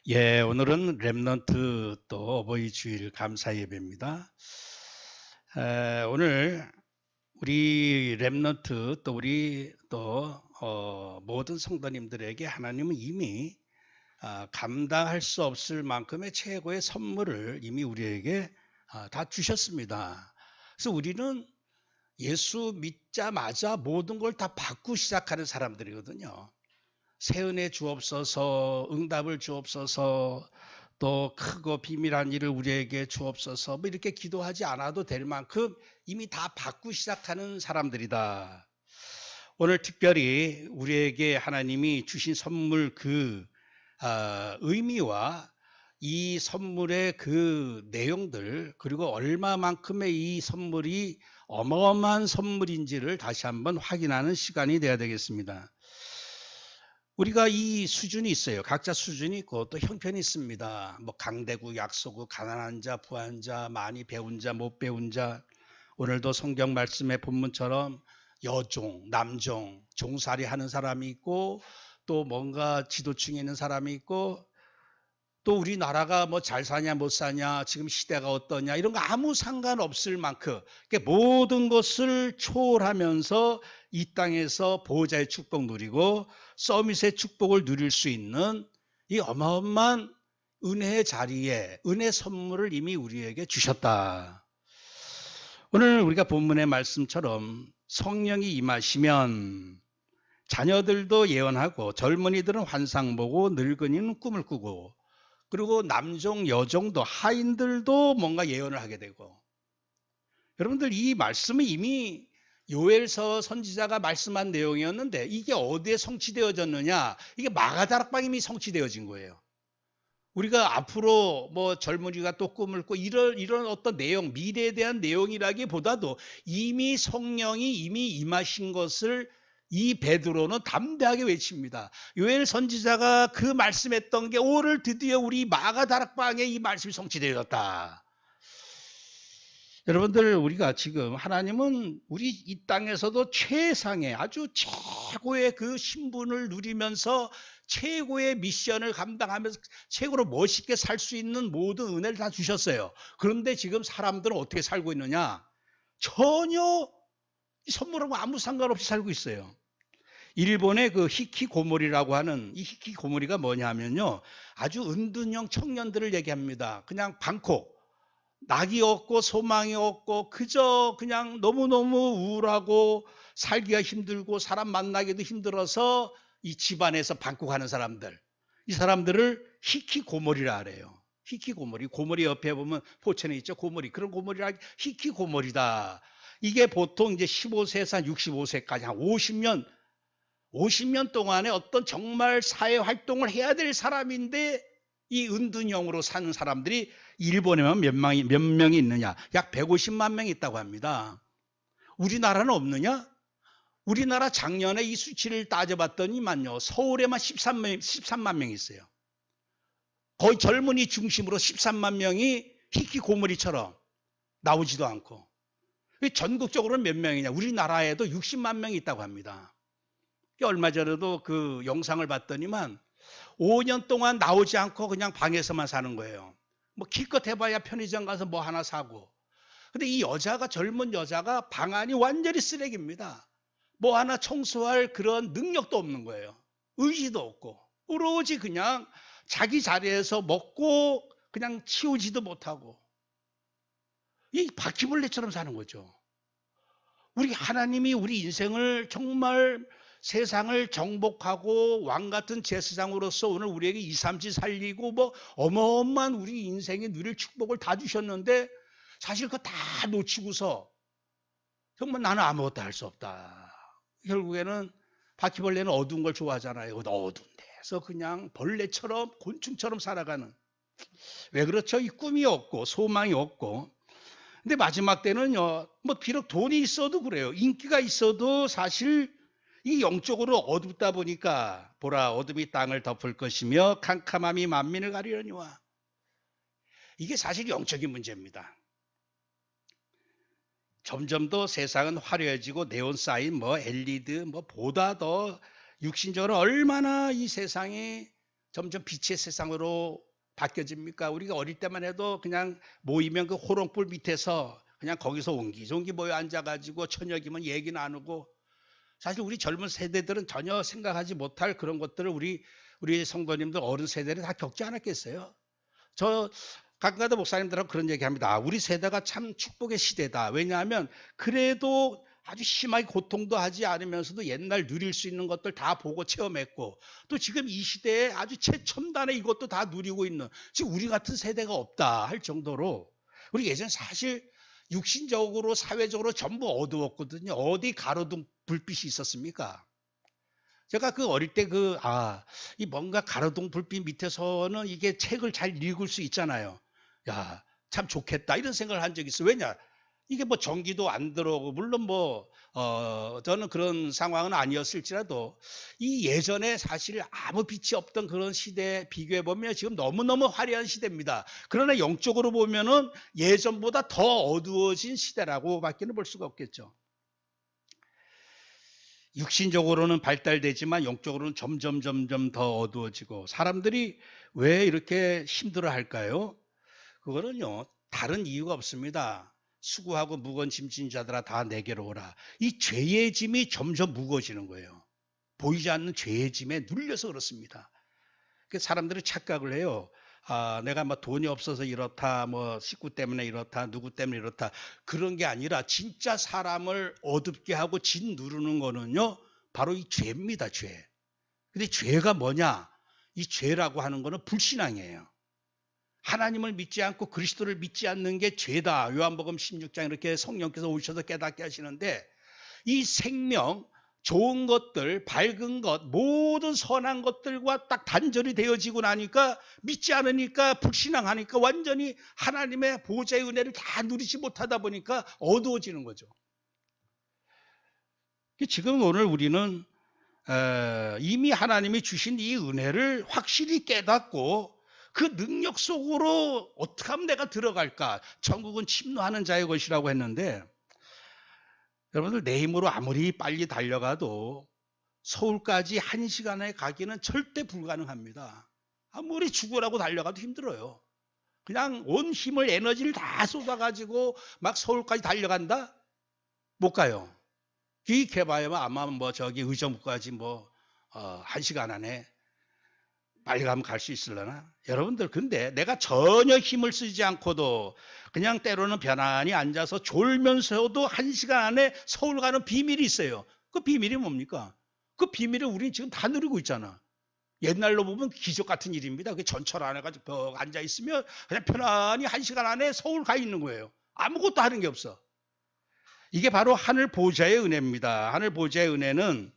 예, 오늘은 렘넌트 또 어버이 주일 감사 예배입니다. 오늘 우리 렘넌트 또 우리 또 모든 성도님들에게 하나님은 이미 감당할 수 없을 만큼의 최고의 선물을 이미 우리에게 다 주셨습니다. 그래서 우리는 예수 믿자마자 모든 걸 다 받고 시작하는 사람들이거든요. 새 은혜 주옵소서, 응답을 주옵소서, 또 크고 비밀한 일을 우리에게 주옵소서, 뭐 이렇게 기도하지 않아도 될 만큼 이미 다 받고 시작하는 사람들이다. 오늘 특별히 우리에게 하나님이 주신 선물 그 의미와 이 선물의 그 내용들, 그리고 얼마만큼의 이 선물이 어마어마한 선물인지를 다시 한번 확인하는 시간이 되어야 되겠습니다. 우리가 이 수준이 있어요. 각자 수준이 있고 또 형편이 있습니다. 뭐 강대국, 약소국, 가난한 자, 부한 자, 많이 배운 자, 못 배운 자. 오늘도 성경 말씀의 본문처럼 여종, 남종, 종살이 하는 사람이 있고 또 뭔가 지도층에 있는 사람이 있고 또 우리나라가 뭐 잘 사냐 못 사냐 지금 시대가 어떠냐 이런 거 아무 상관없을 만큼 모든 것을 초월하면서 이 땅에서 보호자의 축복 누리고 서밋의 축복을 누릴 수 있는 이 어마어마한 은혜의 자리에 은혜 선물을 이미 우리에게 주셨다. 오늘 우리가 본문의 말씀처럼 성령이 임하시면 자녀들도 예언하고 젊은이들은 환상 보고 늙은이는 꿈을 꾸고 그리고 남종, 여종도 하인들도 뭔가 예언을 하게 되고 여러분들 이 말씀은 이미 요엘서 선지자가 말씀한 내용이었는데 이게 어디에 성취되어졌느냐? 이게 마가다락방에 이미 성취되어진 거예요. 우리가 앞으로 뭐 젊은이가 또 꿈을 꿔 이런 어떤 내용, 미래에 대한 내용이라기보다도 이미 성령이 이미 임하신 것을 이 베드로는 담대하게 외칩니다. 요엘 선지자가 그 말씀했던 게 오늘 드디어 우리 마가다락방에 이 말씀이 성취되었다. 여러분들 우리가 지금 하나님은 우리 이 땅에서도 최상의 아주 최고의 그 신분을 누리면서 최고의 미션을 감당하면서 최고로 멋있게 살 수 있는 모든 은혜를 다 주셨어요. 그런데 지금 사람들은 어떻게 살고 있느냐? 전혀 선물하고 아무 상관없이 살고 있어요. 일본의 그 히키고모리라고 하는 이 히키고모리가 뭐냐면요. 아주 은둔형 청년들을 얘기합니다. 그냥 방콕. 낙이 없고 소망이 없고 그저 그냥 너무너무 우울하고 살기가 힘들고 사람 만나기도 힘들어서 이 집안에서 방콕하는 사람들. 이 사람들을 히키고모리라 그래요. 히키고모리. 고모리 옆에 보면 포천에 있죠. 고모리. 그런 고모리라 히키고모리다. 이게 보통 이제 15세에서 65세까지 한 50년 동안에 어떤 정말 사회 활동을 해야 될 사람인데 이 은둔형으로 사는 사람들이 일본에만 몇 명이 있느냐? 약 150만 명이 있다고 합니다. 우리나라는 없느냐? 우리나라 작년에 이 수치를 따져봤더니만요. 서울에만 13만 명이 있어요. 거의 젊은이 중심으로 13만 명이 히키고모리처럼 나오지도 않고. 전국적으로는 몇 명이냐? 우리나라에도 60만 명이 있다고 합니다. 얼마 전에도 그 영상을 봤더니만 5년 동안 나오지 않고 그냥 방에서만 사는 거예요. 뭐 기껏 해봐야 편의점 가서 뭐 하나 사고. 근데 이 여자가 젊은 여자가 방 안이 완전히 쓰레기입니다. 뭐 하나 청소할 그런 능력도 없는 거예요. 의지도 없고 오로지 그냥 자기 자리에서 먹고 그냥 치우지도 못하고 이 바퀴벌레처럼 사는 거죠. 우리 하나님이 우리 인생을 정말 세상을 정복하고 왕 같은 제사장으로서 오늘 우리에게 2, 3지 살리고 뭐 어마어마한 우리 인생에 누릴 축복을 다 주셨는데 사실 그거 다 놓치고서 정말 나는 아무것도 할 수 없다. 결국에는 바퀴벌레는 어두운 걸 좋아하잖아요. 어두운 데서 그냥 벌레처럼 곤충처럼 살아가는. 왜 그렇죠? 이 꿈이 없고 소망이 없고. 근데 마지막 때는요. 뭐 비록 돈이 있어도 그래요. 인기가 있어도 사실 이 영적으로 어둡다 보니까 보라 어둠이 땅을 덮을 것이며 캄캄함이 만민을 가리려니와. 이게 사실 영적인 문제입니다. 점점 더 세상은 화려해지고 네온 사인 뭐 LED 뭐 보다 더 육신적으로 얼마나 이 세상이 점점 빛의 세상으로 바뀌어집니까? 우리가 어릴 때만 해도 그냥 모이면 그 호롱불 밑에서 그냥 거기서 옹기종기 모여 앉아가지고 저녁이면 얘기 나누고, 사실 우리 젊은 세대들은 전혀 생각하지 못할 그런 것들을 우리 성도님들 어른 세대는 다 겪지 않았겠어요? 저 가끔가다 목사님들하고 그런 얘기합니다. 우리 세대가 참 축복의 시대다. 왜냐하면 그래도 아주 심하게 고통도 하지 않으면서도 옛날 누릴 수 있는 것들 다 보고 체험했고, 또 지금 이 시대에 아주 최첨단의 이것도 다 누리고 있는, 지금 우리 같은 세대가 없다 할 정도로, 우리 예전 사실 육신적으로 사회적으로 전부 어두웠거든요. 어디 가로등 불빛이 있었습니까? 제가 그 어릴 때 이 뭔가 가로등 불빛 밑에서는 이게 책을 잘 읽을 수 있잖아요. 야, 참 좋겠다 이런 생각을 한 적이 있어요. 왜냐? 이게 뭐 전기도 안 들어오고, 물론 저는 그런 상황은 아니었을지라도 이 예전에 사실 아무 빛이 없던 그런 시대에 비교해 보면 지금 너무너무 화려한 시대입니다. 그러나 영적으로 보면은 예전보다 더 어두워진 시대라고밖에는 볼 수가 없겠죠. 육신적으로는 발달되지만 영적으로는 점점 더 어두워지고, 사람들이 왜 이렇게 힘들어 할까요? 그거는요, 다른 이유가 없습니다. 수고하고 무거운 짐진 자들아 다 내게로 오라. 이 죄의 짐이 점점 무거워지는 거예요. 보이지 않는 죄의 짐에 눌려서 그렇습니다. 사람들이 착각을 해요. 내가 뭐 돈이 없어서 이렇다, 뭐 식구 때문에 이렇다, 누구 때문에 이렇다, 그런 게 아니라 진짜 사람을 어둡게 하고 진 누르는 거는요, 바로 이 죄입니다. 죄. 근데 죄가 뭐냐? 이 죄라고 하는 거는 불신앙이에요. 하나님을 믿지 않고 그리스도를 믿지 않는 게 죄다. 요한복음 16장 이렇게 성령께서 오셔서 깨닫게 하시는데, 이 생명, 좋은 것들, 밝은 것, 모든 선한 것들과 딱 단절이 되어지고 나니까, 믿지 않으니까, 불신앙하니까 완전히 하나님의 보좌의 은혜를 다 누리지 못하다 보니까 어두워지는 거죠. 지금 오늘 우리는 이미 하나님이 주신 이 은혜를 확실히 깨닫고 그 능력 속으로 어떻게 하면 내가 들어갈까? 천국은 침노하는 자의 것이라고 했는데, 여러분들 내 힘으로 아무리 빨리 달려가도 서울까지 1시간에 가기는 절대 불가능합니다. 아무리 죽으라고 달려가도 힘들어요. 그냥 온 힘을, 에너지를 다 쏟아가지고 막 서울까지 달려간다? 못 가요. 기획해봐야 아마 의정부까지 1시간 안에 빨리 가면 갈 수 있으려나? 여러분들, 근데 내가 전혀 힘을 쓰지 않고도 그냥 때로는 편안히 앉아서 졸면서도 1시간 안에 서울 가는 비밀이 있어요. 그 비밀이 뭡니까? 그 비밀을 우리는 지금 다 누리고 있잖아. 옛날로 보면 기적 같은 일입니다. 그 전철 안에 가지고 앉아있으면 그냥 편안히 1시간 안에 서울 가 있는 거예요. 아무것도 하는 게 없어. 이게 바로 하늘 보좌의 은혜입니다. 하늘 보좌의 은혜는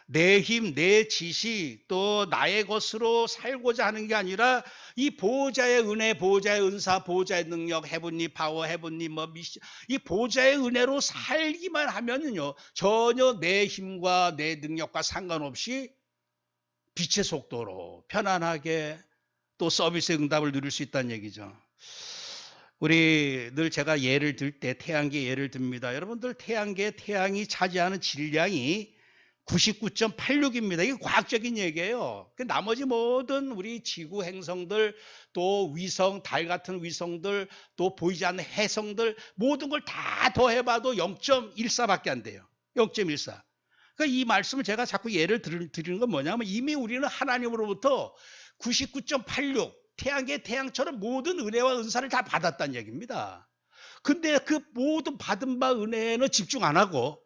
내 힘, 내 지식, 또 나의 것으로 살고자 하는 게 아니라 이 보좌의 은혜, 보좌의 은사, 보좌의 능력, 헤븐리 파워, 헤븐리 미션, 이 보좌의 은혜로 살기만 하면요, 전혀 내 힘과 내 능력과 상관없이 빛의 속도로 편안하게 또 서비스의 응답을 누릴 수 있다는 얘기죠. 우리 늘 제가 예를 들 때 태양계 예를 듭니다. 여러분들, 태양이 차지하는 질량이 99.86입니다. 이게 과학적인 얘기예요. 나머지 모든 우리 지구 행성들, 또 위성, 달 같은 위성들, 또 보이지 않는 해성들, 모든 걸 다 더해봐도 0.14밖에 안 돼요. 0.14. 그러니까 이 말씀을 제가 자꾸 예를 드리는 건 뭐냐면, 이미 우리는 하나님으로부터 99.86, 태양처럼 모든 은혜와 은사를 다 받았다는 얘기입니다. 근데 그 모든 받은 바 은혜는 집중 안 하고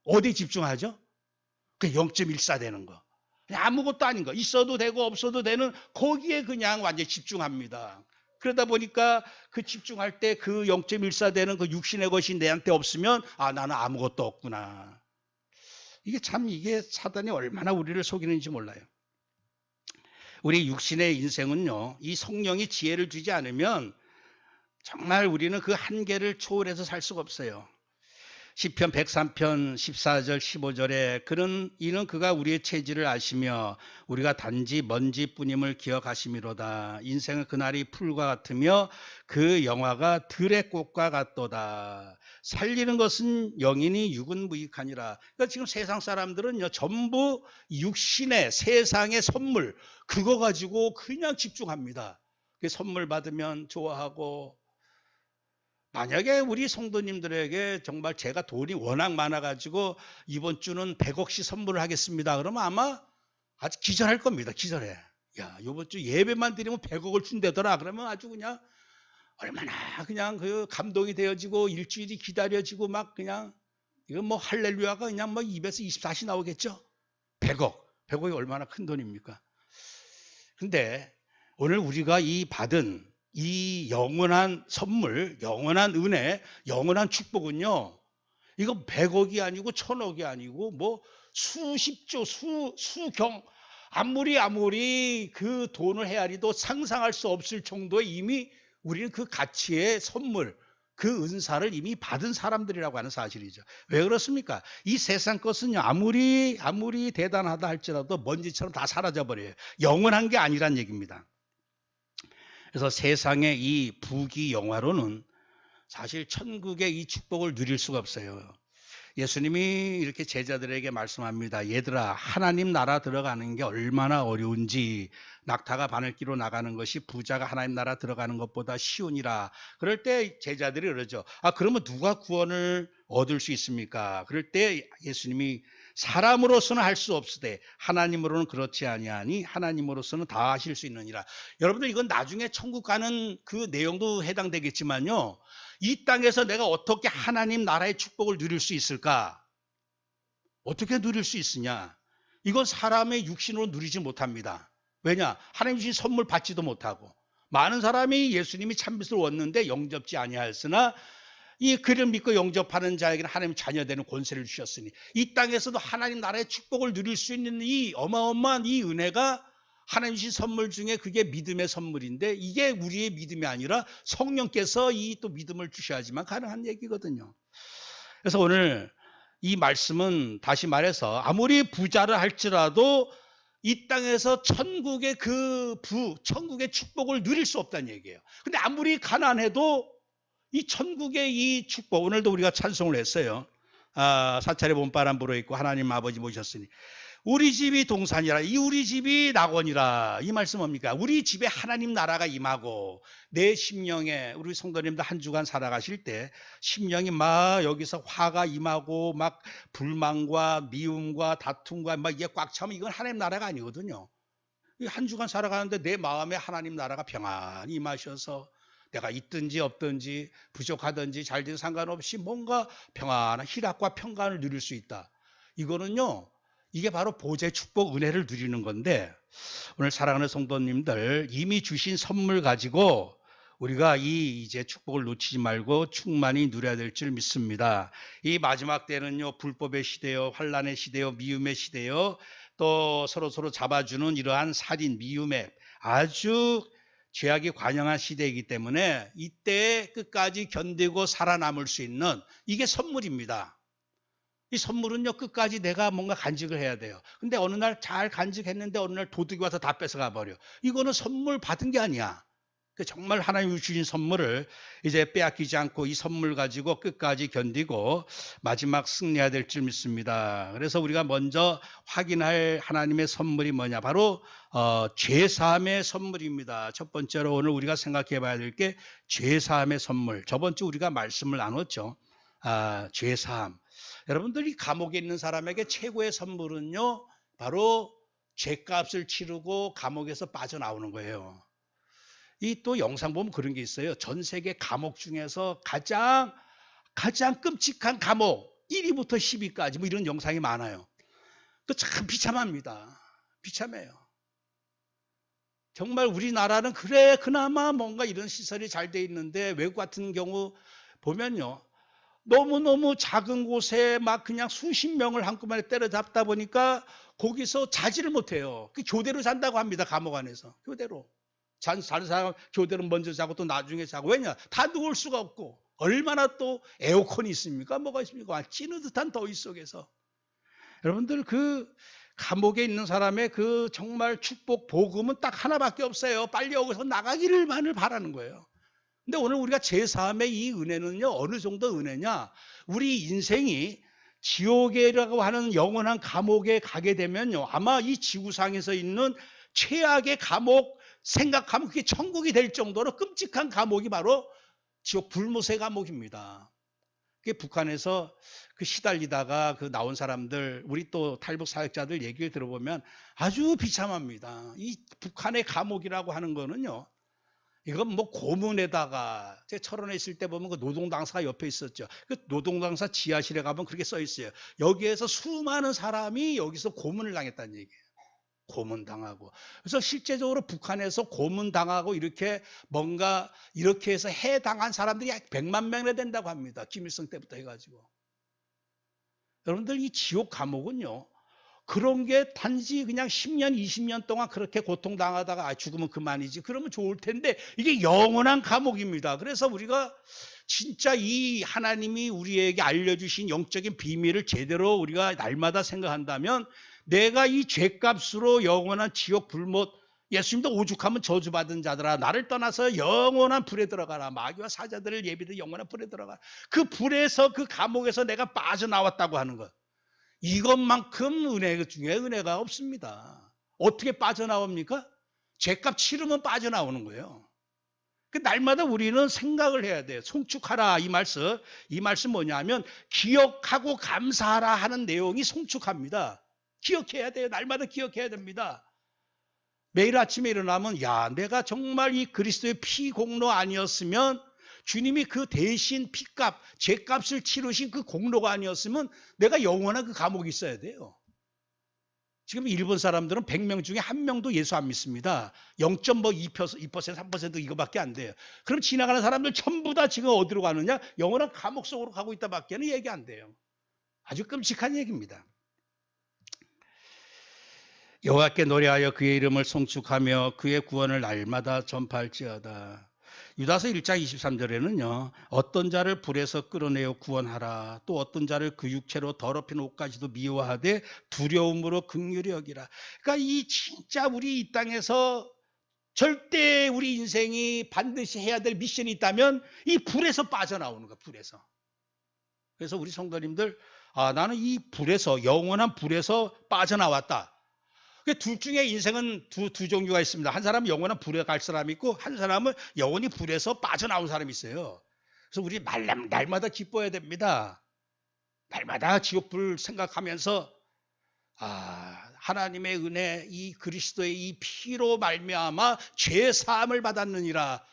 어디에 집중하죠? 그 0.14 되는 거. 아무것도 아닌 거. 있어도 되고 없어도 되는 거기에 그냥 완전히 집중합니다. 그러다 보니까 그 집중할 때 그 0.14 되는 그 육신의 것이 내한테 없으면, 나는 아무것도 없구나. 이게 사단이 얼마나 우리를 속이는지 몰라요. 우리 육신의 인생은요, 이 성령이 지혜를 주지 않으면 정말 우리는 그 한계를 초월해서 살 수가 없어요. 시편 103편 14절 15절에 이는 그가 우리의 체질을 아시며 우리가 단지 먼지뿐임을 기억하심이로다. 인생은 그날이 풀과 같으며 그 영화가 들의 꽃과 같도다. 살리는 것은 영이니 육은 무익하니라. 그러니까 지금 세상 사람들은요, 전부 육신의 세상의 선물, 그거 가지고 그냥 집중합니다. 선물 받으면 좋아하고, 만약에 우리 성도님들에게 정말 제가 돈이 워낙 많아가지고 이번 주는 100억씩 선물을 하겠습니다, 그러면 아마 아주 기절할 겁니다. 기절해. 야, 이번 주 예배만 드리면 100억을 준대더라. 그러면 아주 그냥 얼마나 그냥 그 감동이 되어지고 일주일이 기다려지고 막 그냥 이건 뭐 할렐루야가 그냥 뭐 입에서 24시 나오겠죠. 100억이 얼마나 큰 돈입니까? 근데 오늘 우리가 이 받은 이 영원한 선물, 영원한 은혜, 영원한 축복은요, 이거 100억이 아니고 1000억이 아니고 뭐 수십조, 수경, 아무리 그 돈을 헤아리도 상상할 수 없을 정도의 이미 우리는 그 가치의 선물, 그 은사를 이미 받은 사람들이라고 하는 사실이죠. 왜 그렇습니까? 이 세상 것은요, 아무리 대단하다 할지라도 먼지처럼 다 사라져버려요. 영원한 게 아니란 얘기입니다. 그래서 세상의 이 부귀 영화로는 사실 천국의 이 축복을 누릴 수가 없어요. 예수님이 이렇게 제자들에게 말씀합니다. 얘들아, 하나님 나라 들어가는 게 얼마나 어려운지, 낙타가 바늘기로 나가는 것이 부자가 하나님 나라 들어가는 것보다 쉬우니라. 그럴 때 제자들이 그러죠. 그러면 누가 구원을 얻을 수 있습니까? 그럴 때 예수님이 사람으로서는 할 수 없으되 하나님으로는 그렇지 아니하니 하나님으로서는 다 하실 수 있느니라. 여러분들, 이건 나중에 천국 가는 그 내용도 해당되겠지만요, 이 땅에서 내가 어떻게 하나님 나라의 축복을 누릴 수 있을까? 어떻게 누릴 수 있으냐? 이건 사람의 육신으로 누리지 못합니다. 왜냐? 하나님 주신 선물 받지도 못하고, 많은 사람이 예수님이 참빛을 얻는데 영접지 아니하였으나 이 그를 믿고 영접하는 자에게는 하나님 자녀되는 권세를 주셨으니, 이 땅에서도 하나님 나라의 축복을 누릴 수 있는 이 어마어마한 이 은혜가 하나님 주신 선물 중에 그게 믿음의 선물인데, 이게 우리의 믿음이 아니라 성령께서 이 또 믿음을 주셔야지만 가능한 얘기거든요. 그래서 오늘 이 말씀은 다시 말해서 아무리 부자를 할지라도 이 땅에서 천국의 천국의 축복을 누릴 수 없다는 얘기예요. 근데 아무리 가난해도 이 천국의 이 축복, 오늘도 우리가 찬송을 했어요. 사찰에 봄바람 불어있고 하나님 아버지 모셨으니 우리 집이 동산이라, 이 우리 집이 낙원이라. 이 말씀 뭡니까? 우리 집에 하나님 나라가 임하고 내 심령에, 우리 성도님들 한 주간 살아가실 때 심령이 막 여기서 화가 임하고 막 불만과 미움과 다툼과 막 이게 꽉 차면 이건 하나님 나라가 아니거든요. 한 주간 살아가는데 내 마음에 하나님 나라가 평안히 임하셔서 내가 있든지 없든지 부족하든지 잘든 상관없이 뭔가 평안한 희락과 평강을 누릴 수 있다. 이거는요, 이게 바로 보좌의 축복, 은혜를 누리는 건데, 오늘 사랑하는 성도님들, 이미 주신 선물 가지고 우리가 이제 축복을 놓치지 말고 충만히 누려야 될 줄 믿습니다. 이 마지막 때는요, 불법의 시대요, 환난의 시대요, 미움의 시대요, 또 서로 잡아주는 이러한 살인, 미움의 아주 죄악이 관영한 시대이기 때문에 이때 끝까지 견디고 살아남을 수 있는 이게 선물입니다. 이 선물은요, 끝까지 내가 뭔가 간직을 해야 돼요. 근데 어느 날 잘 간직했는데 어느 날 도둑이 와서 다 뺏어가 버려. 이거는 선물 받은 게 아니야. 정말 하나님이 주신 선물을 이제 빼앗기지 않고 이 선물 가지고 끝까지 견디고 마지막 승리해야 될 줄 믿습니다. 그래서 우리가 먼저 확인할 하나님의 선물이 뭐냐? 바로 죄사함의 선물입니다. 첫 번째로 오늘 우리가 생각해 봐야 될 게 죄사함의 선물. 저번 주 우리가 말씀을 나눴죠. 죄사함. 여러분들이 감옥에 있는 사람에게 최고의 선물은요, 바로 죄값을 치르고 감옥에서 빠져나오는 거예요. 이 또 영상 보면 그런 게 있어요. 전 세계 감옥 중에서 가장 끔찍한 감옥 1위부터 10위까지 뭐 이런 영상이 많아요. 또 참 비참합니다. 비참해요. 정말 우리나라는 그나마 뭔가 이런 시설이 잘 돼 있는데, 외국 같은 경우 보면요, 너무너무 작은 곳에 막 그냥 수십 명을 한꺼번에 때려잡다 보니까 거기서 자지를 못해요. 그 교대로 잔다고 합니다. 감옥 안에서. 교대로. 다른 사람 교대로 먼저 자고 또 나중에 자고. 왜냐? 다 누울 수가 없고. 얼마나 또 에어컨이 있습니까? 뭐가 있습니까? 찌는 듯한 더위 속에서. 여러분들, 그 감옥에 있는 사람의 그 정말 축복, 복음은 딱 하나밖에 없어요. 빨리 여기서 나가기를만을 바라는 거예요. 근데 오늘 우리가 제3의 이 은혜는요, 어느 정도 은혜냐? 우리 인생이 지옥이라고 하는 영원한 감옥에 가게 되면요, 아마 이 지구상에서 있는 최악의 감옥 생각하면 그게 천국이 될 정도로 끔찍한 감옥이 바로 지옥 불못의 감옥입니다. 그게 북한에서 그 시달리다가 그 나온 사람들, 우리 또 탈북 사역자들 얘기를 들어보면 아주 비참합니다. 이 북한의 감옥이라고 하는 거는요, 이건 뭐 고문에다가, 제가 철원에 있을 때 보면 그 노동당사가 옆에 있었죠. 그 노동당사 지하실에 가면 그렇게 써 있어요. 여기에서 수많은 사람이 여기서 고문을 당했다는 얘기예요. 고문당하고. 그래서 실제적으로 북한에서 고문당하고 이렇게 뭔가 이렇게 해서 해당한 사람들이 100만 명이나 된다고 합니다. 김일성 때부터 해가지고. 여러분들, 이 지옥 감옥은요, 그런 게 단지 그냥 10년, 20년 동안 그렇게 고통당하다가 죽으면 그만이지, 그러면 좋을 텐데 이게 영원한 감옥입니다. 그래서 우리가 진짜 이 하나님이 우리에게 알려주신 영적인 비밀을 제대로 우리가 날마다 생각한다면, 내가 이 죄값으로 영원한 지옥 불못, 예수님도 오죽하면 저주받은 자들아 나를 떠나서 영원한 불에 들어가라, 마귀와 사자들을 예비들 영원한 불에 들어가라, 그 불에서, 그 감옥에서 내가 빠져나왔다고 하는 것, 이것만큼 은혜 중에 은혜가 없습니다. 어떻게 빠져나옵니까? 죄값 치르면 빠져나오는 거예요. 그 날마다 우리는 생각을 해야 돼요. 송축하라, 이 말씀 뭐냐면 기억하고 감사하라 하는 내용이 송축합니다. 기억해야 돼요. 날마다 기억해야 됩니다. 매일 아침에 일어나면, 야, 내가 정말 이 그리스도의 피 공로 아니었으면, 주님이 그 대신 피값, 죄값을 치르신 그 공로가 아니었으면 내가 영원한 그 감옥에 있어야 돼요. 지금 일본 사람들은 100명 중에 1명도 예수 안 믿습니다. 0.2%, 3% 이거밖에 안 돼요. 그럼 지나가는 사람들 전부 다 지금 어디로 가느냐? 영원한 감옥 속으로 가고 있다밖에는 얘기 안 돼요. 아주 끔찍한 얘기입니다. 여호와께 노래하여 그의 이름을 송축하며 그의 구원을 날마다 전파할지어다. 유다서 1장 23절에는요, 어떤 자를 불에서 끌어내어 구원하라, 또 어떤 자를 그 육체로 더럽힌 옷까지도 미워하되 두려움으로 긍휼히 여기라. 그러니까 이 진짜 우리 이 땅에서 절대 우리 인생이 반드시 해야 될 미션이 있다면 이 불에서 빠져나오는 거야, 불에서. 그래서 우리 성도님들, 나는 이 불에서, 영원한 불에서 빠져나왔다. 둘 중에 인생은 두 종류가 있습니다. 한 사람은 영원한 불에 갈 사람이 있고, 한 사람은 영원히 불에서 빠져나온 사람이 있어요. 그래서 우리 날마다 기뻐해야 됩니다. 날마다 지옥불 생각하면서, 하나님의 은혜, 이 그리스도의 이 피로 말미암아 죄 사함을 받았느니라.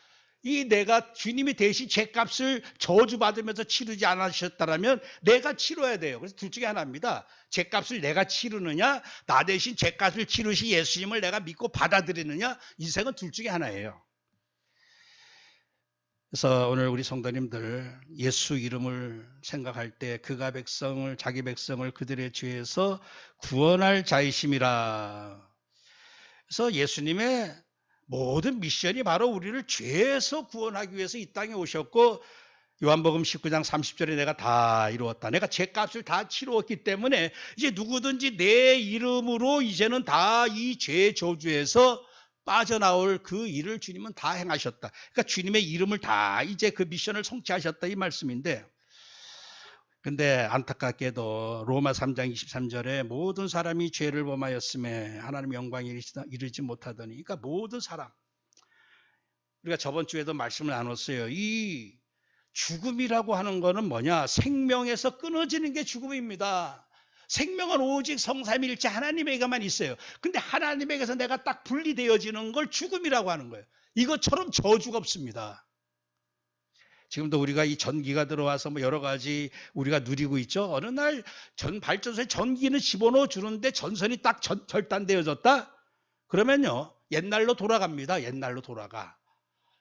이 내가 주님이 대신 죄값을 저주받으면서 치르지 않으셨다면 내가 치러야 돼요. 그래서 둘 중에 하나입니다. 죄값을 내가 치르느냐, 나 대신 죄값을 치르신 예수님을 내가 믿고 받아들이느냐, 인생은 둘 중에 하나예요. 그래서 오늘 우리 성도님들, 예수 이름을 생각할 때 그가 백성을, 자기 백성을 그들의 죄에서 구원할 자이심이라. 그래서 예수님의 모든 미션이 바로 우리를 죄에서 구원하기 위해서 이 땅에 오셨고, 요한복음 19장 30절에 내가 다 이루었다, 내가 죄값을 다 치루었기 때문에 이제 누구든지 내 이름으로 이제는 다 이 죄의 저주에서 빠져나올 그 일을 주님은 다 행하셨다. 그러니까 주님의 이름을 다 이제 그 미션을 성취하셨다, 이 말씀인데, 근데 안타깝게도 로마 3장 23절에 모든 사람이 죄를 범하였음에 하나님 영광에 이르지 못하더니, 그러니까 모든 사람, 우리가 저번 주에도 말씀을 나눴어요. 이 죽음이라고 하는 거는 뭐냐? 생명에서 끊어지는 게 죽음입니다. 생명은 오직 성삼일체 하나님에게만 있어요. 근데 하나님에게서 내가 딱 분리되어지는 걸 죽음이라고 하는 거예요. 이것처럼 저주가 없습니다. 지금도 우리가 이 전기가 들어와서 뭐 여러 가지 우리가 누리고 있죠. 어느 날 발전소에 전기는 집어넣어 주는데 전선이 딱 절단되어졌다? 그러면요, 옛날로 돌아갑니다. 옛날로 돌아가.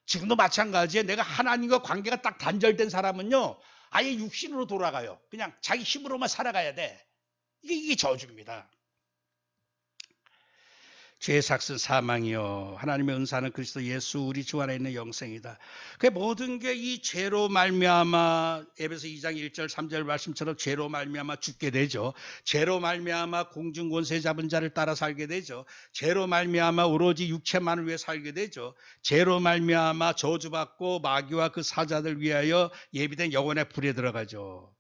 지금도 마찬가지에 내가 하나님과 관계가 딱 단절된 사람은요, 아예 육신으로 돌아가요. 그냥 자기 힘으로만 살아가야 돼. 이게 저주입니다. 죄의 삭은 사망이요 하나님의 은사는 그리스도 예수 우리 주 안에 있는 영생이다. 그 모든 게 이 죄로 말미암아 에베소 2장 1절 3절 말씀처럼 죄로 말미암아 죽게 되죠. 죄로 말미암아 공중 권세 잡은 자를 따라 살게 되죠. 죄로 말미암아 오로지 육체만을 위해 살게 되죠. 죄로 말미암아 저주받고 마귀와 그 사자들 위하여 예비된 영혼의 불에 들어가죠.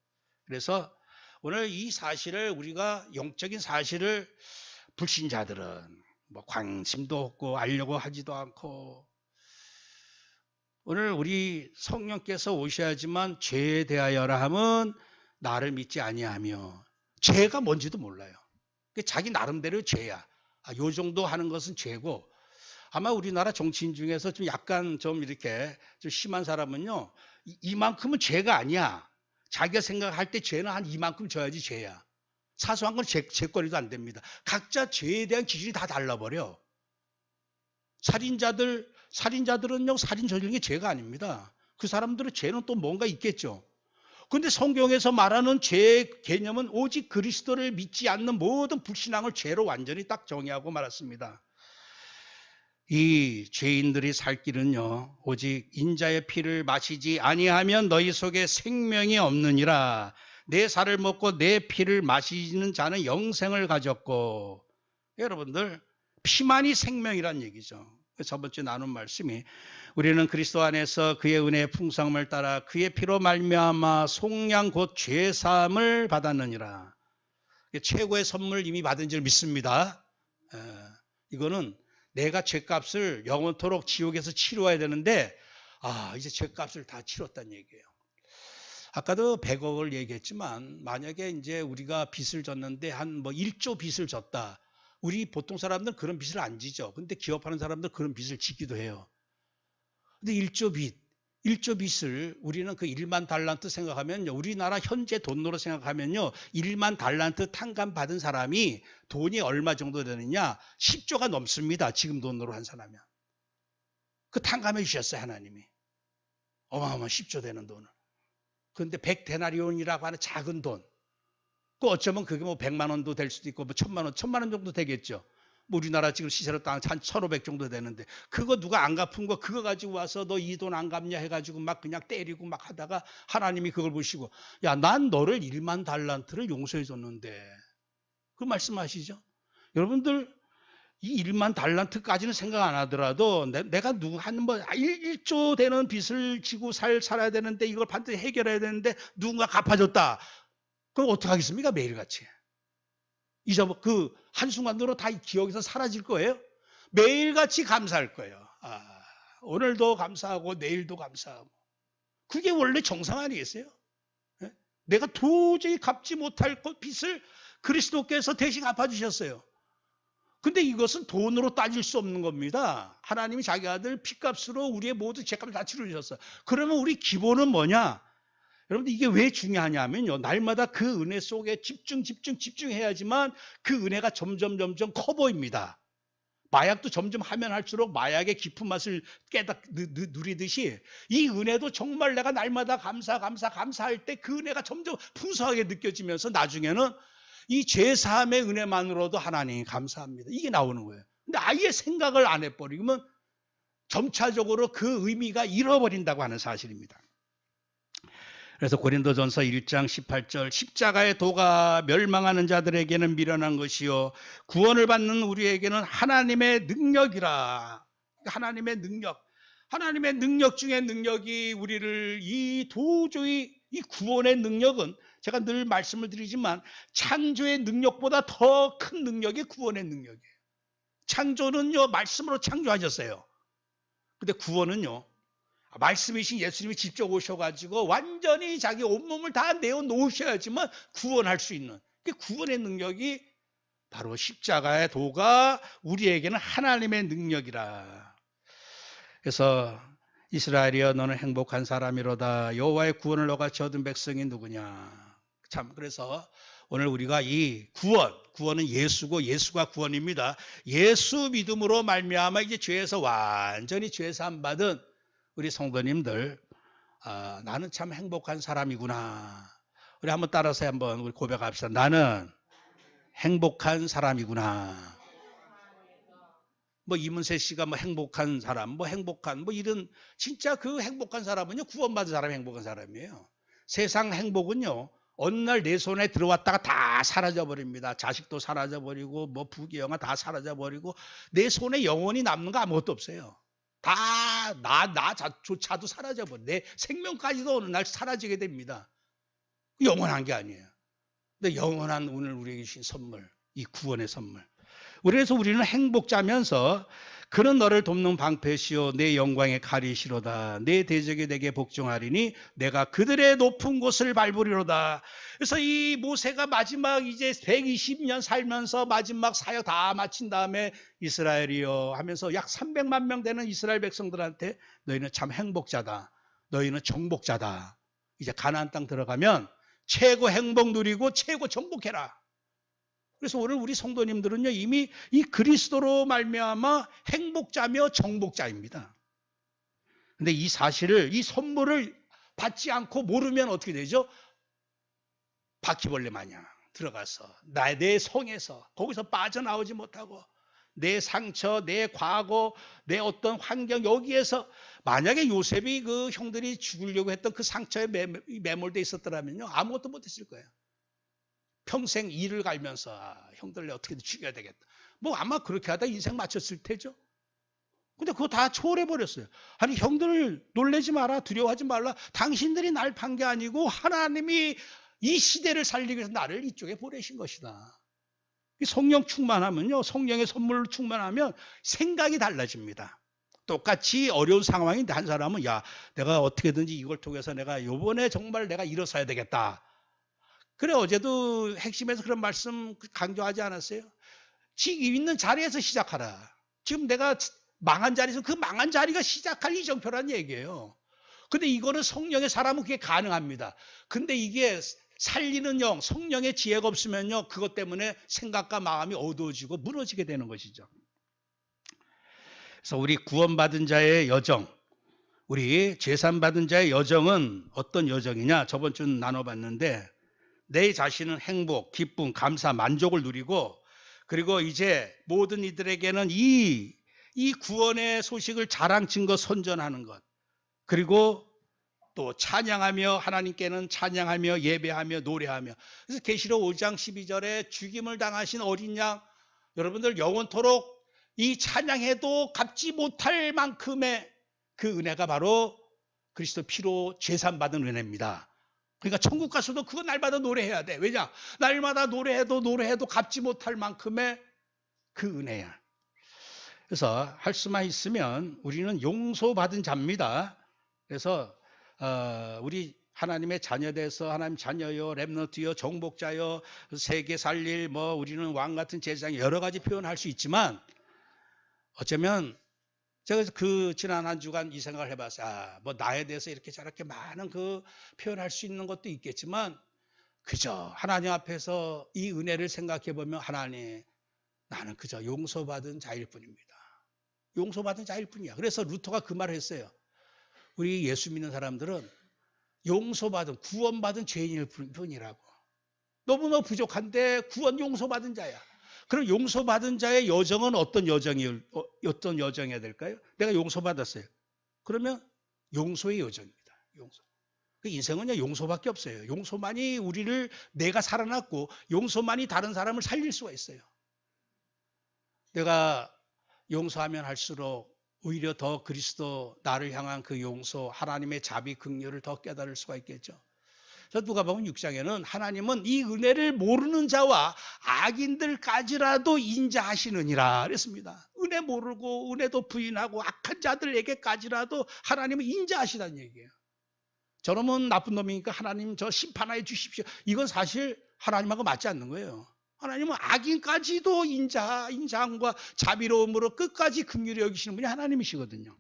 그래서 오늘 이 사실을 우리가 영적인 사실을 불신자들은 뭐 관심도 없고 알려고 하지도 않고 오늘 우리 성령께서 오셔야지만 죄에 대하여라 함은 나를 믿지 아니하며 죄가 뭔지도 몰라요. 자기 나름대로 죄야. 요 정도 하는 것은 죄고 아마 우리나라 정치인 중에서 좀 약간 좀 이렇게 좀 심한 사람은요 이만큼은 죄가 아니야. 자기가 생각할 때 죄는 한 이만큼 져야지 죄야. 사소한 건 죄거리도 안 됩니다. 각자 죄에 대한 기준이 다 달라버려. 살인자들은요, 살인 저지르는 게 죄가 아닙니다. 그 사람들의 죄는 또 뭔가 있겠죠. 그런데 성경에서 말하는 죄의 개념은 오직 그리스도를 믿지 않는 모든 불신앙을 죄로 완전히 딱 정의하고 말았습니다. 이 죄인들이 살 길은요, 오직 인자의 피를 마시지 아니하면 너희 속에 생명이 없느니라. 내 살을 먹고 내 피를 마시는 자는 영생을 가졌고 여러분들 피만이 생명이란 얘기죠. 첫 번째 나눈 말씀이 우리는 그리스도 안에서 그의 은혜의 풍성함을 따라 그의 피로 말미암아 속량 곧 죄사함을 받았느니라. 최고의 선물 이미 받은 줄 믿습니다. 이거는 내가 죄값을 영원토록 지옥에서 치러야 되는데 이제 죄값을 다 치렀다는 얘기예요. 아까도 100억을 얘기했지만 만약에 이제 우리가 빚을 졌는데 한 1조 빚을 졌다. 우리 보통 사람들은 그런 빚을 안 지죠. 근데 기업하는 사람들 그런 빚을 지기도 해요. 근데 1조 빚을 우리는 그 1만 달란트 생각하면요. 우리나라 현재 돈으로 생각하면요. 1만 달란트 탕감 받은 사람이 돈이 얼마 정도 되느냐? 10조가 넘습니다. 지금 돈으로 한 사람이면. 그 탕감해 주셨어요. 하나님이. 어마어마 10조 되는 돈을. 그런데 100데나리온이라고 하는 작은 돈. 그 어쩌면 그게 100만 원도 될 수도 있고 1000만 원 정도 되겠죠. 우리나라 지금 시세로 한 1500 정도 되는데 그거 누가 안 갚은 거 그거 가지고 와서 너 이 돈 안 갚냐 해가지고 막 그냥 때리고 막 하다가 하나님이 그걸 보시고 야, 난 너를 1만 달란트를 용서해 줬는데 그 말씀하시죠. 여러분들 이 1만 달란트까지는 생각 안 하더라도 내가 누구 한 1조 되는 빚을 지고 살아야 되는데 이걸 반드시 해결해야 되는데 누군가 갚아줬다. 그럼 어떡하겠습니까? 매일같이. 그 한순간으로 다 기억에서 사라질 거예요. 매일같이 감사할 거예요. 오늘도 감사하고 내일도 감사하고. 그게 원래 정상 아니겠어요? 네? 내가 도저히 갚지 못할 빚을 그리스도께서 대신 갚아주셨어요. 근데 이것은 돈으로 따질 수 없는 겁니다. 하나님이 자기 아들 피값으로 우리의 모든 죄값을 다 치러주셨어요. 그러면 우리 기본은 뭐냐? 여러분들 이게 왜 중요하냐면요. 날마다 그 은혜 속에 집중해야지만 그 은혜가 점점 커 보입니다. 마약도 점점 하면 할수록 마약의 깊은 맛을 누리듯이 이 은혜도 정말 내가 날마다 감사할 때 그 은혜가 점점 풍성하게 느껴지면서 나중에는 이 죄사함의 은혜만으로도 하나님 감사합니다. 이게 나오는 거예요. 근데 아예 생각을 안 해버리면 점차적으로 그 의미가 잃어버린다고 하는 사실입니다. 그래서 고린도전서 1장 18절 십자가의 도가 멸망하는 자들에게는 미련한 것이요 구원을 받는 우리에게는 하나님의 능력이라. 하나님의 능력 중에 능력이 우리를 도저히 이 구원의 능력은 제가 늘 말씀을 드리지만 창조의 능력보다 더 큰 능력이 구원의 능력이에요. 창조는요 말씀으로 창조하셨어요. 근데 구원은요 말씀이신 예수님이 직접 오셔가지고 완전히 자기 온몸을 다 내어놓으셔야지만 구원할 수 있는 그 구원의 능력이 바로 십자가의 도가 우리에게는 하나님의 능력이라. 그래서 이스라엘이여 너는 행복한 사람이로다. 여호와의 구원을 너같이 얻은 백성이 누구냐. 참 그래서 오늘 우리가 이 구원은 예수고 예수가 구원입니다. 예수 믿음으로 말미암아 이제 죄에서 완전히 죄사함 받은 우리 성도님들 나는 참 행복한 사람이구나. 우리 한번 따라서 한번 우리 고백합시다. 나는 행복한 사람이구나. 뭐 이문세 씨가 뭐 행복한 사람, 뭐 행복한 뭐 이런 진짜 그 행복한 사람은요 구원받은 사람이 행복한 사람이에요. 세상 행복은요 어느 날 내 손에 들어왔다가 다 사라져 버립니다. 자식도 사라져 버리고 뭐 부귀영화 다 사라져 버리고 내 손에 영원히 남는 거 아무것도 없어요. 다 나조차도 사라져 버려. 내 생명까지도 어느 날 사라지게 됩니다. 영원한 게 아니에요. 근데 영원한 오늘 우리에게 주신 선물, 이 구원의 선물. 그래서 우리는 행복자면서 그는 너를 돕는 방패시오 내 영광의 칼이시로다. 내 대적이 내게 복종하리니 내가 그들의 높은 곳을 밟으리로다. 그래서 이 모세가 마지막 이제 120년 살면서 마지막 사역 다 마친 다음에 이스라엘이여 하면서 약 300만 명 되는 이스라엘 백성들한테 너희는 참 행복자다. 너희는 정복자다. 이제 가나안 땅 들어가면 최고 행복 누리고 최고 정복해라. 그래서 오늘 우리 성도님들은요 이미 이 그리스도로 말미암아 행복자며 정복자입니다. 근데 이 사실을, 이 선물을 받지 않고 모르면 어떻게 되죠? 바퀴벌레 마냥 들어가서 내 성에서 거기서 빠져나오지 못하고 내 상처, 내 과거, 내 어떤 환경 여기에서 만약에 요셉이 그 형들이 죽으려고 했던 그 상처에 매몰돼 있었더라면요 아무것도 못했을 거예요. 평생 이를 갈면서 형들 어떻게든 죽여야 되겠다. 뭐 아마 그렇게 하다 인생 마쳤을 테죠. 근데 그거 다 초월해버렸어요. 아니 형들 놀라지 마라, 두려워하지 말라. 당신들이 날 판 게 아니고 하나님이 이 시대를 살리기 위해서 나를 이쪽에 보내신 것이다. 성령 충만하면요, 성령의 선물로 충만하면 생각이 달라집니다. 똑같이 어려운 상황인데 한 사람은 야 내가 어떻게든지 이걸 통해서 내가 요번에 정말 내가 일어서야 되겠다. 그래 어제도 핵심에서 그런 말씀 강조하지 않았어요? 지금 있는 자리에서 시작하라. 지금 내가 망한 자리에서 그 망한 자리가 시작할 이정표란 얘기예요. 근데 이거는 성령의 사람은 그게 가능합니다. 근데 이게 살리는 영, 성령의 지혜가 없으면요 그것 때문에 생각과 마음이 어두워지고 무너지게 되는 것이죠. 그래서 우리 구원받은 자의 여정, 우리 제산받은 자의 여정은 어떤 여정이냐? 저번 주 나눠봤는데 내 자신은 행복, 기쁨, 감사, 만족을 누리고 그리고 이제 모든 이들에게는 이 구원의 소식을 자랑 증거 선전하는 것 그리고 또 찬양하며 하나님께는 찬양하며 예배하며 노래하며 그래서 계시록 5장 12절에 죽임을 당하신 어린 양 여러분들 영원토록 이 찬양해도 갚지 못할 만큼의 그 은혜가 바로 그리스도 피로 제산받은 은혜입니다. 그러니까 천국 가서도 그거 날마다 노래해야 돼. 왜냐? 날마다 노래해도 갚지 못할 만큼의 그 은혜야. 그래서 할 수만 있으면 우리는 용서받은 자입니다. 그래서 우리 하나님의 자녀돼서 하나님 자녀요, 렘넌트요, 정복자요, 세계 살릴 뭐 우리는 왕 같은 제사장 여러 가지 표현할 수 있지만 어쩌면 제가 그 지난 한 주간 이 생각을 해봤어요. 뭐 나에 대해서 이렇게 저렇게 많은 그 표현할 수 있는 것도 있겠지만 그저 하나님 앞에서 이 은혜를 생각해 보면 하나님 나는 그저 용서받은 자일 뿐입니다. 용서받은 자일 뿐이야. 그래서 루터가 그 말을 했어요. 우리 예수 믿는 사람들은 용서받은 구원받은 죄인일 뿐이라고. 너무너무 부족한데 구원 용서받은 자야. 그럼 용서받은 자의 여정은 어떤 여정이어야 될까요? 내가 용서받았어요. 그러면 용서의 여정입니다. 용서. 인생은 용서밖에 없어요. 용서만이 우리를 내가 살아났고 용서만이 다른 사람을 살릴 수가 있어요. 내가 용서하면 할수록 오히려 더 그리스도 나를 향한 그 용서, 하나님의 자비, 긍휼을 더 깨달을 수가 있겠죠. 그래서 누가복음 6장에는 하나님은 이 은혜를 모르는 자와 악인들까지라도 인자하시느니라 그랬습니다. 은혜 모르고 은혜도 부인하고 악한 자들에게까지라도 하나님은 인자하시다는 얘기예요. 저놈은 나쁜 놈이니까 하나님 저 심판하여 주십시오. 이건 사실 하나님하고 맞지 않는 거예요. 하나님은 악인까지도 인자함과 자비로움으로 끝까지 긍휼히 여기시는 분이 하나님이시거든요.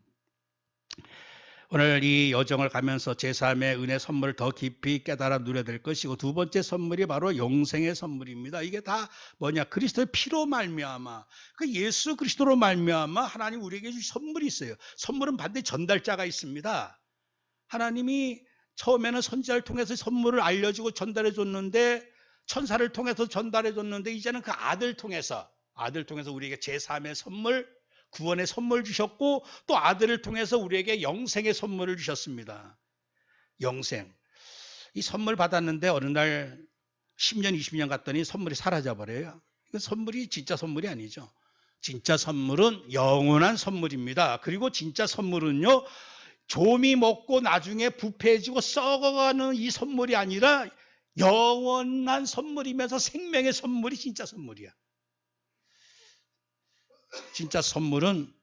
오늘 이 여정을 가면서 제3의 은혜 선물을 더 깊이 깨달아 누려야 될 것이고 두 번째 선물이 바로 영생의 선물입니다. 이게 다 뭐냐? 그리스도의 피로 말미암아 그 예수 그리스도로 말미암아 하나님 우리에게 주신 선물이 있어요. 선물은 반드시 전달자가 있습니다. 하나님이 처음에는 선지자를 통해서 선물을 알려주고 전달해 줬는데 천사를 통해서 전달해 줬는데 이제는 그 아들 통해서 우리에게 제3의 선물 구원의 선물 주셨고 또 아들을 통해서 우리에게 영생의 선물을 주셨습니다. 영생. 이 선물 받았는데 어느 날 10년, 20년 갔더니 선물이 사라져버려요. 이건 선물이 진짜 선물이 아니죠. 진짜 선물은 영원한 선물입니다. 그리고 진짜 선물은요, 조미 먹고 나중에 부패해지고 썩어가는 이 선물이 아니라 영원한 선물이면서 생명의 선물이 진짜 선물이야. 진짜 선물은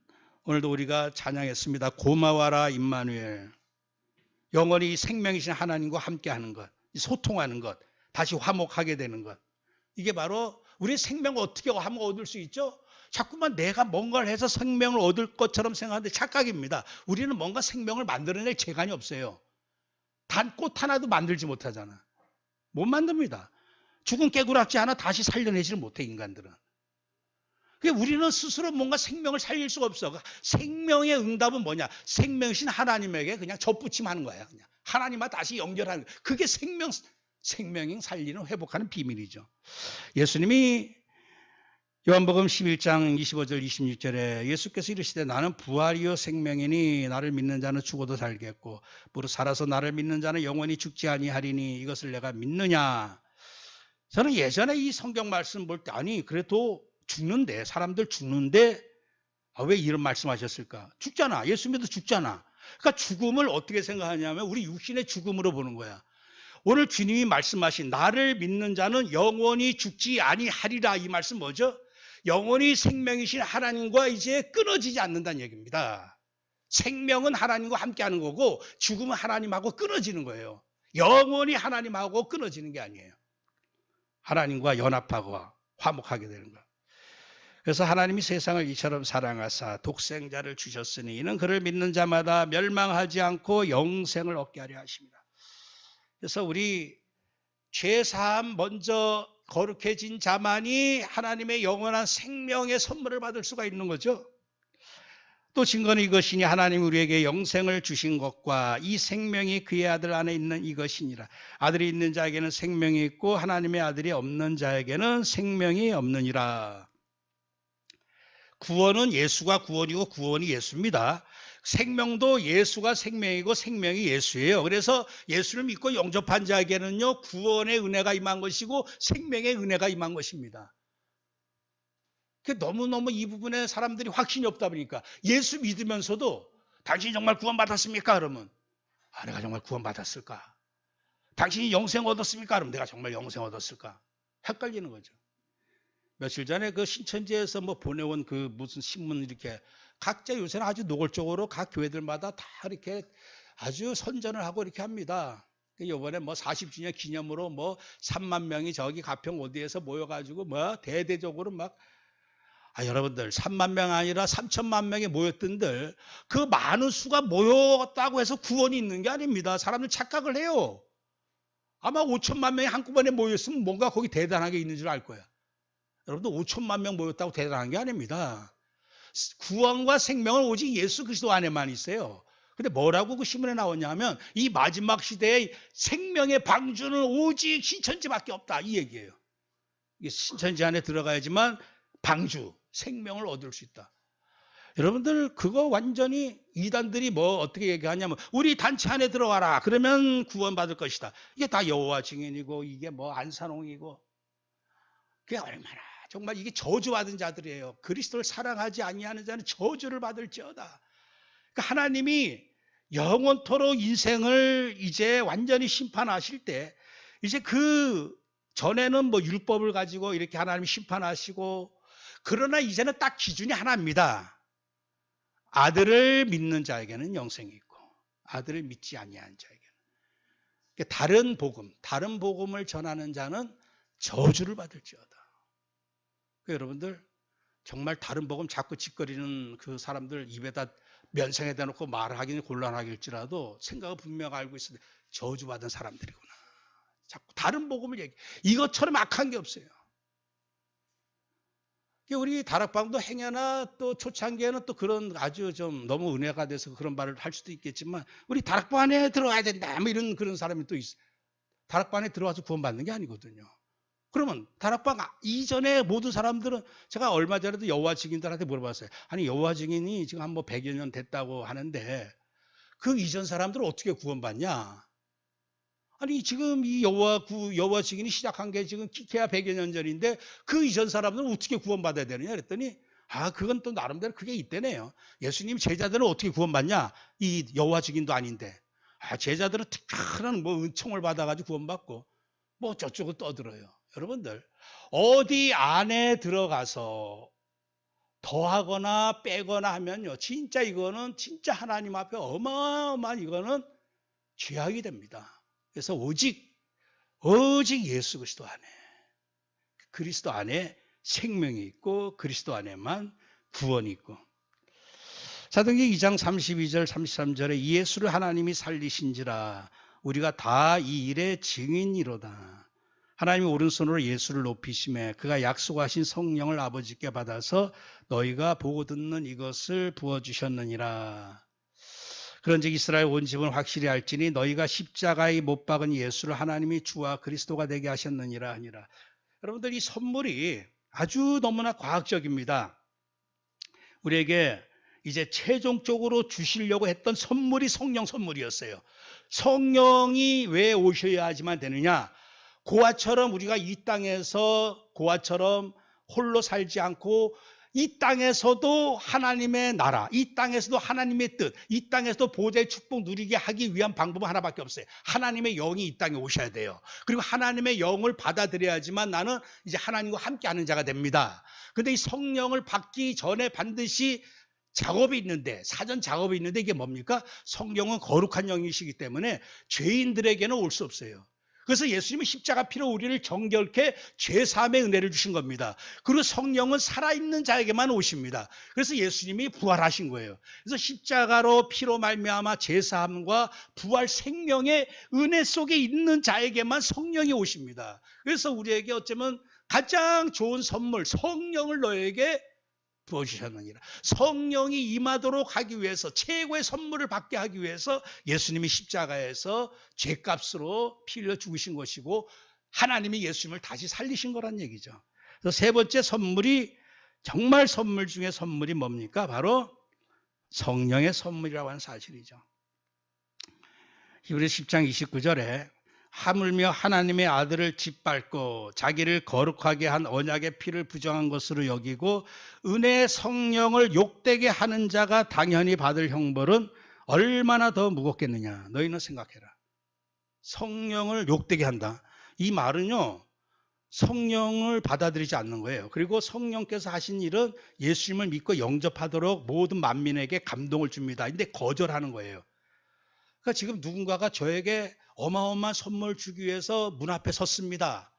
오늘도 우리가 찬양했습니다. 고마워라 임마누엘. 영원히 생명이신 하나님과 함께하는 것, 소통하는 것, 다시 화목하게 되는 것. 이게 바로 우리의 생명을 어떻게 하면 얻을 수 있죠? 자꾸만 내가 뭔가를 해서 생명을 얻을 것처럼 생각하는데 착각입니다. 우리는 뭔가 생명을 만들어낼 재간이 없어요. 단 꽃 하나도 만들지 못하잖아. 못 만듭니다. 죽은 깨구락지 하나 다시 살려내지를 못해, 인간들은. 우리는 스스로 뭔가 생명을 살릴 수가 없어. 생명의 응답은 뭐냐? 생명이신 하나님에게 그냥 접붙임하는 거야. 그냥 하나님과 다시 연결하는 거야. 그게 생명이 살리는, 회복하는 비밀이죠. 예수님이 요한복음 11장 25절 26절에 예수께서 이르시되 나는 부활이요 생명이니 나를 믿는 자는 죽어도 살겠고 무릇 살아서 나를 믿는 자는 영원히 죽지 아니하리니 이것을 내가 믿느냐. 저는 예전에 이 성경 말씀 볼 때 아니 그래도 죽는데, 사람들 죽는데 왜 이런 말씀하셨을까? 죽잖아. 예수 믿어도 죽잖아. 그러니까 죽음을 어떻게 생각하냐면 우리 육신의 죽음으로 보는 거야. 오늘 주님이 말씀하신 나를 믿는 자는 영원히 죽지 아니하리라, 이 말씀 뭐죠? 영원히 생명이신 하나님과 이제 끊어지지 않는다는 얘기입니다. 생명은 하나님과 함께하는 거고 죽음은 하나님하고 끊어지는 거예요. 영원히 하나님하고 끊어지는 게 아니에요. 하나님과 연합하고 화목하게 되는 거예요. 그래서 하나님이 세상을 이처럼 사랑하사 독생자를 주셨으니 이는 그를 믿는 자마다 멸망하지 않고 영생을 얻게 하려 하십니다. 그래서 우리 죄사함 먼저 거룩해진 자만이 하나님의 영원한 생명의 선물을 받을 수가 있는 거죠. 또 증거는 이것이니 하나님 우리에게 영생을 주신 것과 이 생명이 그의 아들 안에 있는 이것이니라. 아들이 있는 자에게는 생명이 있고 하나님의 아들이 없는 자에게는 생명이 없느니라. 구원은 예수가 구원이고 구원이 예수입니다. 생명도 예수가 생명이고 생명이 예수예요. 그래서 예수를 믿고 영접한 자에게는요, 구원의 은혜가 임한 것이고 생명의 은혜가 임한 것입니다. 너무너무 이 부분에 사람들이 확신이 없다 보니까 예수 믿으면서도 당신이 정말 구원받았습니까? 그러면 내가 정말 구원받았을까? 당신이 영생 얻었습니까? 그러면 내가 정말 영생 얻었을까? 헷갈리는 거죠. 며칠 전에 그 신천지에서 보내온 그 무슨 신문 이렇게 각자 요새는 아주 노골적으로 각 교회들마다 다 이렇게 아주 선전을 하고 이렇게 합니다. 이번에 40주년 기념으로 3만 명이 저기 가평 어디에서 모여가지고 대대적으로 여러분들 3만 명 아니라 3천만 명이 모였던들 그 많은 수가 모였다고 해서 구원이 있는 게 아닙니다. 사람들 착각을 해요. 아마 5천만 명이 한꺼번에 모였으면 뭔가 거기 대단하게 있는 줄 알 거야. 여러분들 5천만 명 모였다고 대단한 게 아닙니다. 구원과 생명은 오직 예수 그리스도 안에만 있어요. 근데 뭐라고 그 신문에 나오냐면 이 마지막 시대의 생명의 방주는 오직 신천지밖에 없다, 이 얘기예요. 이게 신천지 안에 들어가야지만 방주, 생명을 얻을 수 있다. 여러분들 그거 완전히 이단들이 어떻게 얘기하냐면 우리 단체 안에 들어와라 그러면 구원받을 것이다. 이게 다 여호와 증인이고 이게 안산홍이고 그게 얼마나 정말 이게 저주받은 자들이에요. 그리스도를 사랑하지 아니하는 자는 저주를 받을지어다. 그러니까 하나님이 영원토록 인생을 이제 완전히 심판하실 때 이제 그 전에는 율법을 가지고 이렇게 하나님이 심판하시고 그러나 이제는 딱 기준이 하나입니다. 아들을 믿는 자에게는 영생이 있고 아들을 믿지 아니하는 자에게는. 그러니까 다른 복음을 전하는 자는 저주를 받을지어다. 여러분들 정말 다른 복음 자꾸 짓거리는 그 사람들 입에다 면상에다 놓고 말하기는 곤란하길지라도 생각을 분명 알고 있는데 저주받은 사람들이구나. 자꾸 다른 복음을 얘기해. 이것처럼 악한 게 없어요. 우리 다락방도 행여나 또 초창기에는 또 그런 아주 좀 너무 은혜가 돼서 그런 말을 할 수도 있겠지만 우리 다락방 안에 들어와야 된다 이런 그런 사람이 또 있어요. 다락방 안에 들어와서 구원받는 게 아니거든요. 그러면 다락방 이전에 모든 사람들은, 제가 얼마 전에도 여호와 증인들한테 물어봤어요. 아니 여호와 증인이 지금 한 100여 년 됐다고 하는데 그 이전 사람들은 어떻게 구원받냐? 아니 지금 이 여호와 증인이 시작한 게 지금 기케야 100여 년 전인데 그 이전 사람들은 어떻게 구원받아야 되느냐 그랬더니, 그건 또 나름대로 그게 있대네요. 예수님 제자들은 어떻게 구원받냐? 이 여호와 증인도 아닌데. 제자들은 특별한 뭐 은총을 받아가지고 구원받고 뭐 저쪽을 떠들어요. 여러분들 어디 안에 들어가서 더하거나 빼거나 하면요, 진짜 이거는 진짜 하나님 앞에 어마어마한, 이거는 죄악이 됩니다. 그래서 오직 예수 그리스도 안에, 그리스도 안에 생명이 있고 그리스도 안에만 구원이 있고. 사도행전 2장 32절 33절에 예수를 하나님이 살리신지라 우리가 다 이 일의 증인이로다. 하나님이 오른손으로 예수를 높이시매 그가 약속하신 성령을 아버지께 받아서 너희가 보고 듣는 이것을 부어주셨느니라. 그런즉 이스라엘 온 집은 확실히 알지니 너희가 십자가에 못 박은 예수를 하나님이 주와 그리스도가 되게 하셨느니라 하니라. 여러분들 이 선물이 아주 너무나 과학적입니다. 우리에게 이제 최종적으로 주시려고 했던 선물이 성령 선물이었어요. 성령이 왜 오셔야지만 되느냐? 고아처럼 우리가 이 땅에서 고아처럼 홀로 살지 않고 이 땅에서도 하나님의 나라, 이 땅에서도 하나님의 뜻, 이 땅에서도 보좌의 축복 누리게 하기 위한 방법은 하나밖에 없어요. 하나님의 영이 이 땅에 오셔야 돼요. 그리고 하나님의 영을 받아들여야지만 나는 이제 하나님과 함께하는 자가 됩니다. 그런데 이 성령을 받기 전에 반드시 작업이 있는데, 사전 작업이 있는데, 이게 뭡니까? 성령은 거룩한 영이시기 때문에 죄인들에게는 올 수 없어요. 그래서 예수님은 십자가 피로 우리를 정결케 죄사함의 은혜를 주신 겁니다. 그리고 성령은 살아있는 자에게만 오십니다. 그래서 예수님이 부활하신 거예요. 그래서 십자가로 피로 말미암아 죄사함과 부활 생명의 은혜 속에 있는 자에게만 성령이 오십니다. 그래서 우리에게 어쩌면 가장 좋은 선물, 성령을 너에게 부어주셨느니라. 성령이 임하도록 하기 위해서, 최고의 선물을 받게 하기 위해서 예수님이 십자가에서 죄값으로 피 흘려 죽으신 것이고 하나님이 예수님을 다시 살리신 거란 얘기죠. 그래서 세 번째 선물이, 정말 선물 중에 선물이 뭡니까? 바로 성령의 선물이라고 하는 사실이죠. 히브리서 10장 29절에 하물며 하나님의 아들을 짓밟고 자기를 거룩하게 한 언약의 피를 부정한 것으로 여기고 은혜의 성령을 욕되게 하는 자가 당연히 받을 형벌은 얼마나 더 무겁겠느냐. 너희는 생각해라. 성령을 욕되게 한다. 이 말은요, 성령을 받아들이지 않는 거예요. 그리고 성령께서 하신 일은 예수님을 믿고 영접하도록 모든 만민에게 감동을 줍니다. 근데 거절하는 거예요. 그러니까 지금 누군가가 저에게 어마어마한 선물을 주기 위해서 문 앞에 섰습니다.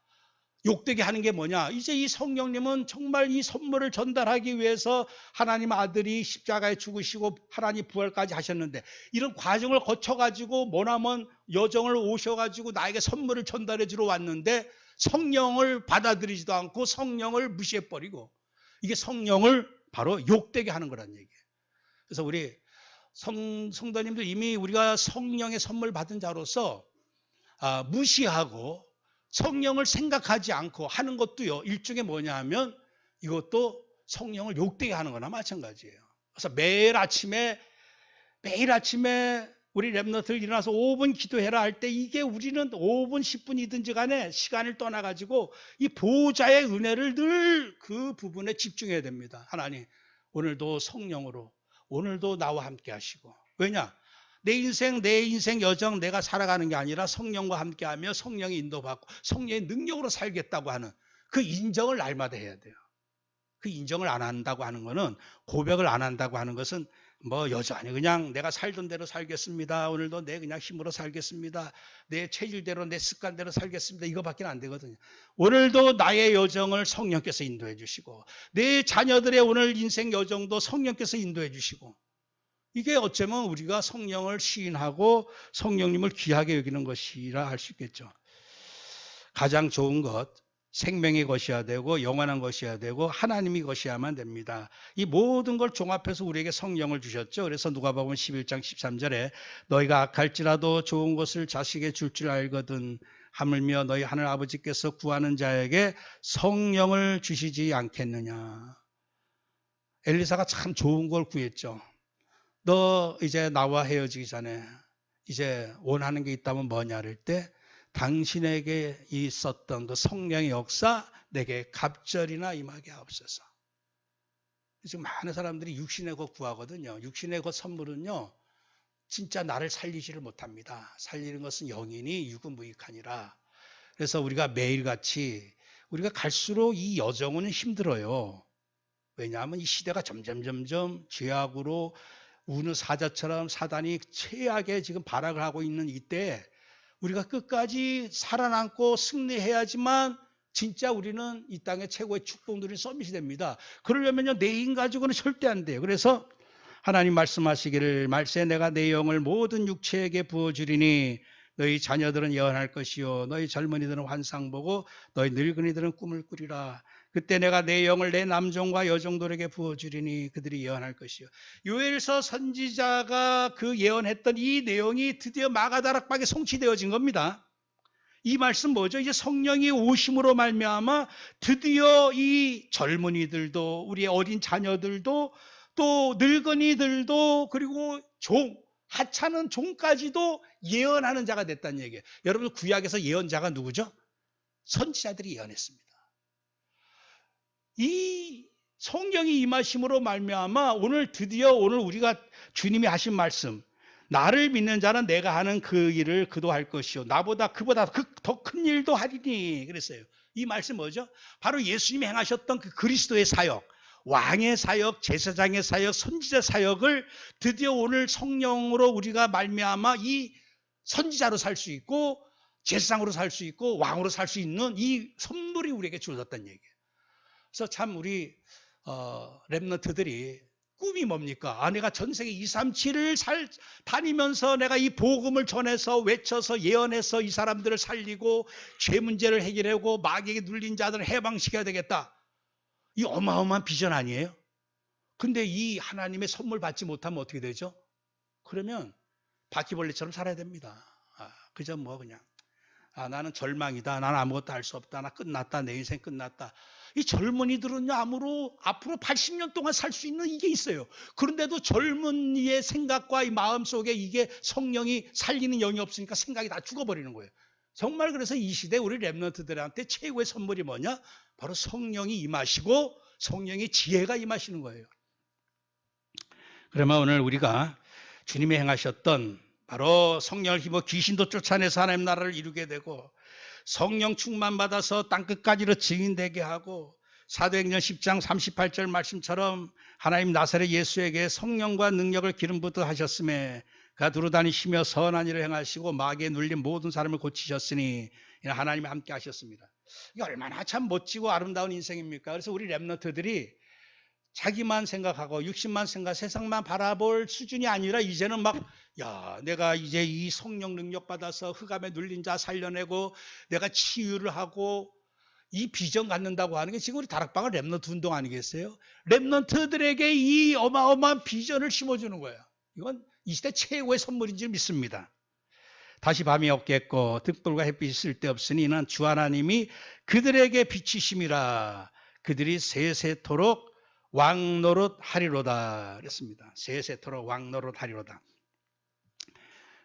욕되게 하는 게 뭐냐? 이제 이 성령님은 정말 이 선물을 전달하기 위해서 하나님 아들이 십자가에 죽으시고 하나님 부활까지 하셨는데 이런 과정을 거쳐가지고 머나먼 여정을 오셔가지고 나에게 선물을 전달해 주러 왔는데 성령을 받아들이지도 않고 성령을 무시해버리고, 이게 성령을 바로 욕되게 하는 거란 얘기예요. 그래서 우리 성도님들 이미 우리가 성령의 선물 받은 자로서 무시하고 성령을 생각하지 않고 하는 것도요, 일종의 뭐냐 하면 이것도 성령을 욕되게 하는 거나 마찬가지예요. 그래서 매일 아침에 우리 렘넌트들 일어나서 5분 기도해라 할 때 이게 우리는 5분 10분이든지 간에 시간을 떠나가지고 이 보좌의 은혜를 늘 그 부분에 집중해야 됩니다. 하나님 오늘도 성령으로, 오늘도 나와 함께 하시고. 왜냐? 내 인생 여정 내가 살아가는 게 아니라 성령과 함께하며 성령의 인도받고 성령의 능력으로 살겠다고 하는 그 인정을 날마다 해야 돼요. 그 인정을 안 한다고 하는 거는, 고백을 안 한다고 하는 것은 뭐 여전히 그냥 내가 살던 대로 살겠습니다. 오늘도 내 그냥 힘으로 살겠습니다. 내 체질대로, 내 습관대로 살겠습니다. 이거밖에 안 되거든요. 오늘도 나의 여정을 성령께서 인도해 주시고 내 자녀들의 오늘 인생 여정도 성령께서 인도해 주시고, 이게 어쩌면 우리가 성령을 시인하고 성령님을 귀하게 여기는 것이라 할 수 있겠죠. 가장 좋은 것, 생명의 것이어야 되고 영원한 것이어야 되고 하나님이 것이야만 됩니다. 이 모든 걸 종합해서 우리에게 성령을 주셨죠. 그래서 누가복음 11장 13절에 너희가 악할지라도 좋은 것을 자식에게 줄 알거든 하물며 너희 하늘 아버지께서 구하는 자에게 성령을 주시지 않겠느냐. 엘리사가 참 좋은 걸 구했죠. 너 이제 나와 헤어지기 전에 이제 원하는 게 있다면 뭐냐 할 때 당신에게 있었던 그 성령의 역사 내게 갑절이나 임하게 하옵소서. 지금 많은 사람들이 육신의 것 구하거든요. 육신의 것 선물은요, 진짜 나를 살리지를 못합니다. 살리는 것은 영이니 육은 무익하니라. 그래서 우리가 매일같이 우리가 갈수록 이 여정은 힘들어요. 왜냐하면 이 시대가 점점 죄악으로 우는 사자처럼 사단이 최악의 지금 발악을 하고 있는 이때 우리가 끝까지 살아남고 승리해야지만 진짜 우리는 이 땅의 최고의 축복 누린 서밋이 됩니다. 그러려면요, 내 힘 가지고는 절대 안 돼요. 그래서 하나님 말씀하시기를 말세 내가 내 영을 모든 육체에게 부어주리니 너희 자녀들은 예언할 것이요 너희 젊은이들은 환상 보고 너희 늙은이들은 꿈을 꾸리라. 그때 내가 내 영을 내 남종과 여종들에게 부어주리니 그들이 예언할 것이요. 요엘서 선지자가 그 예언했던 이 내용이 드디어 마가다락방에 성취되어진 겁니다. 이 말씀 뭐죠? 이제 성령이 오심으로 말미암아 드디어 이 젊은이들도 우리의 어린 자녀들도 또 늙은이들도 그리고 하찮은 종까지도 예언하는 자가 됐다는 얘기예요. 여러분 구약에서 예언자가 누구죠? 선지자들이 예언했습니다. 이 성령이 임하심으로 말미암아 오늘 드디어 오늘 우리가 주님이 하신 말씀, 나를 믿는 자는 내가 하는 그 일을 그도 할 것이요 나보다 그보다 더 큰 일도 하리니 그랬어요. 이 말씀 뭐죠? 바로 예수님이 행하셨던 그 그리스도의 사역, 왕의 사역, 제사장의 사역, 선지자 사역을 드디어 오늘 성령으로 우리가 말미암아 이 선지자로 살 수 있고 제사장으로 살 수 있고 왕으로 살 수 있는 이 선물이 우리에게 주어졌다는 얘기예요. 그래서 참 우리 렘넌트들이 꿈이 뭡니까? 내가 전 세계 237을 다니면서 내가 이 복음을 전해서 외쳐서 예언해서 이 사람들을 살리고 죄 문제를 해결하고 마귀에게 눌린 자들을 해방시켜야 되겠다. 이 어마어마한 비전 아니에요? 근데 이 하나님의 선물 받지 못하면 어떻게 되죠? 그러면 바퀴벌레처럼 살아야 됩니다. 그저 뭐 그냥 나는 절망이다. 나는 아무것도 할 수 없다. 나 끝났다. 내 인생 끝났다. 이 젊은이들은요, 앞으로 80년 동안 살 수 있는 이게 있어요. 그런데도 젊은이의 생각과 이 마음 속에 이게 성령이 살리는 영이 없으니까 생각이 다 죽어버리는 거예요. 정말 그래서 이 시대 우리 렘넌트들한테 최고의 선물이 뭐냐? 바로 성령이 임하시고 성령의 지혜가 임하시는 거예요. 그러면 오늘 우리가 주님이 행하셨던 바로 성령을 힘입어 귀신도 쫓아내서 하나님 나라를 이루게 되고 성령 충만 받아서 땅끝까지로 증인되게 하고 사도행전 10장 38절 말씀처럼 하나님 나사렛 예수에게 성령과 능력을 기름 붓듯 하셨음에 그가 두루다니시며 선한 일을 행하시고 마귀에 눌린 모든 사람을 고치셨으니 하나님이 함께 하셨습니다. 이게 얼마나 참 멋지고 아름다운 인생입니까? 그래서 우리 렘넌트들이 자기만 생각하고 육신만 생각, 세상만 바라볼 수준이 아니라 이제는 내가 이제 이 성령 능력 받아서 흑암에 눌린 자 살려내고 내가 치유를 하고 이 비전 갖는다고 하는 게 지금 우리 다락방은 렘넌트 운동 아니겠어요? 렘넌트들에게 이 어마어마한 비전을 심어주는 거예요. 이건 이 시대 최고의 선물인 줄 믿습니다. 다시 밤이 없겠고 등불과 햇빛이 쓸데없으니 이는 주 하나님이 그들에게 비치심이라 그들이 세세토록 왕노릇 하리로다 그랬습니다. 세세토록 왕노릇 하리로다.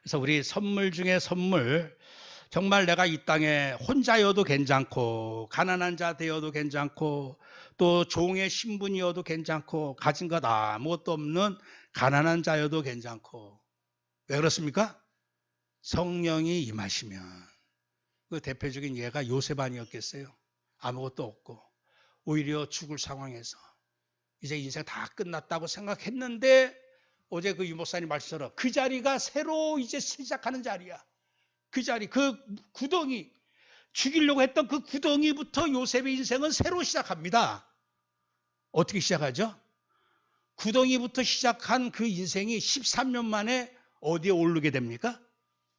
그래서 우리 선물 중에 선물, 정말 내가 이 땅에 혼자여도 괜찮고 가난한 자 되어도 괜찮고 또 종의 신분이어도 괜찮고 가진 것 아무것도 없는 가난한 자여도 괜찮고. 왜 그렇습니까? 성령이 임하시면. 그 대표적인 예가 요셉 아니었겠어요? 아무것도 없고 오히려 죽을 상황에서 이제 인생 다 끝났다고 생각했는데 어제 그 유목사님 말씀처럼 그 자리가 새로 이제 시작하는 자리야. 그 자리, 그 구덩이, 죽이려고 했던 그 구덩이부터 요셉의 인생은 새로 시작합니다. 어떻게 시작하죠? 구덩이부터 시작한 그 인생이 13년 만에 어디에 오르게 됩니까?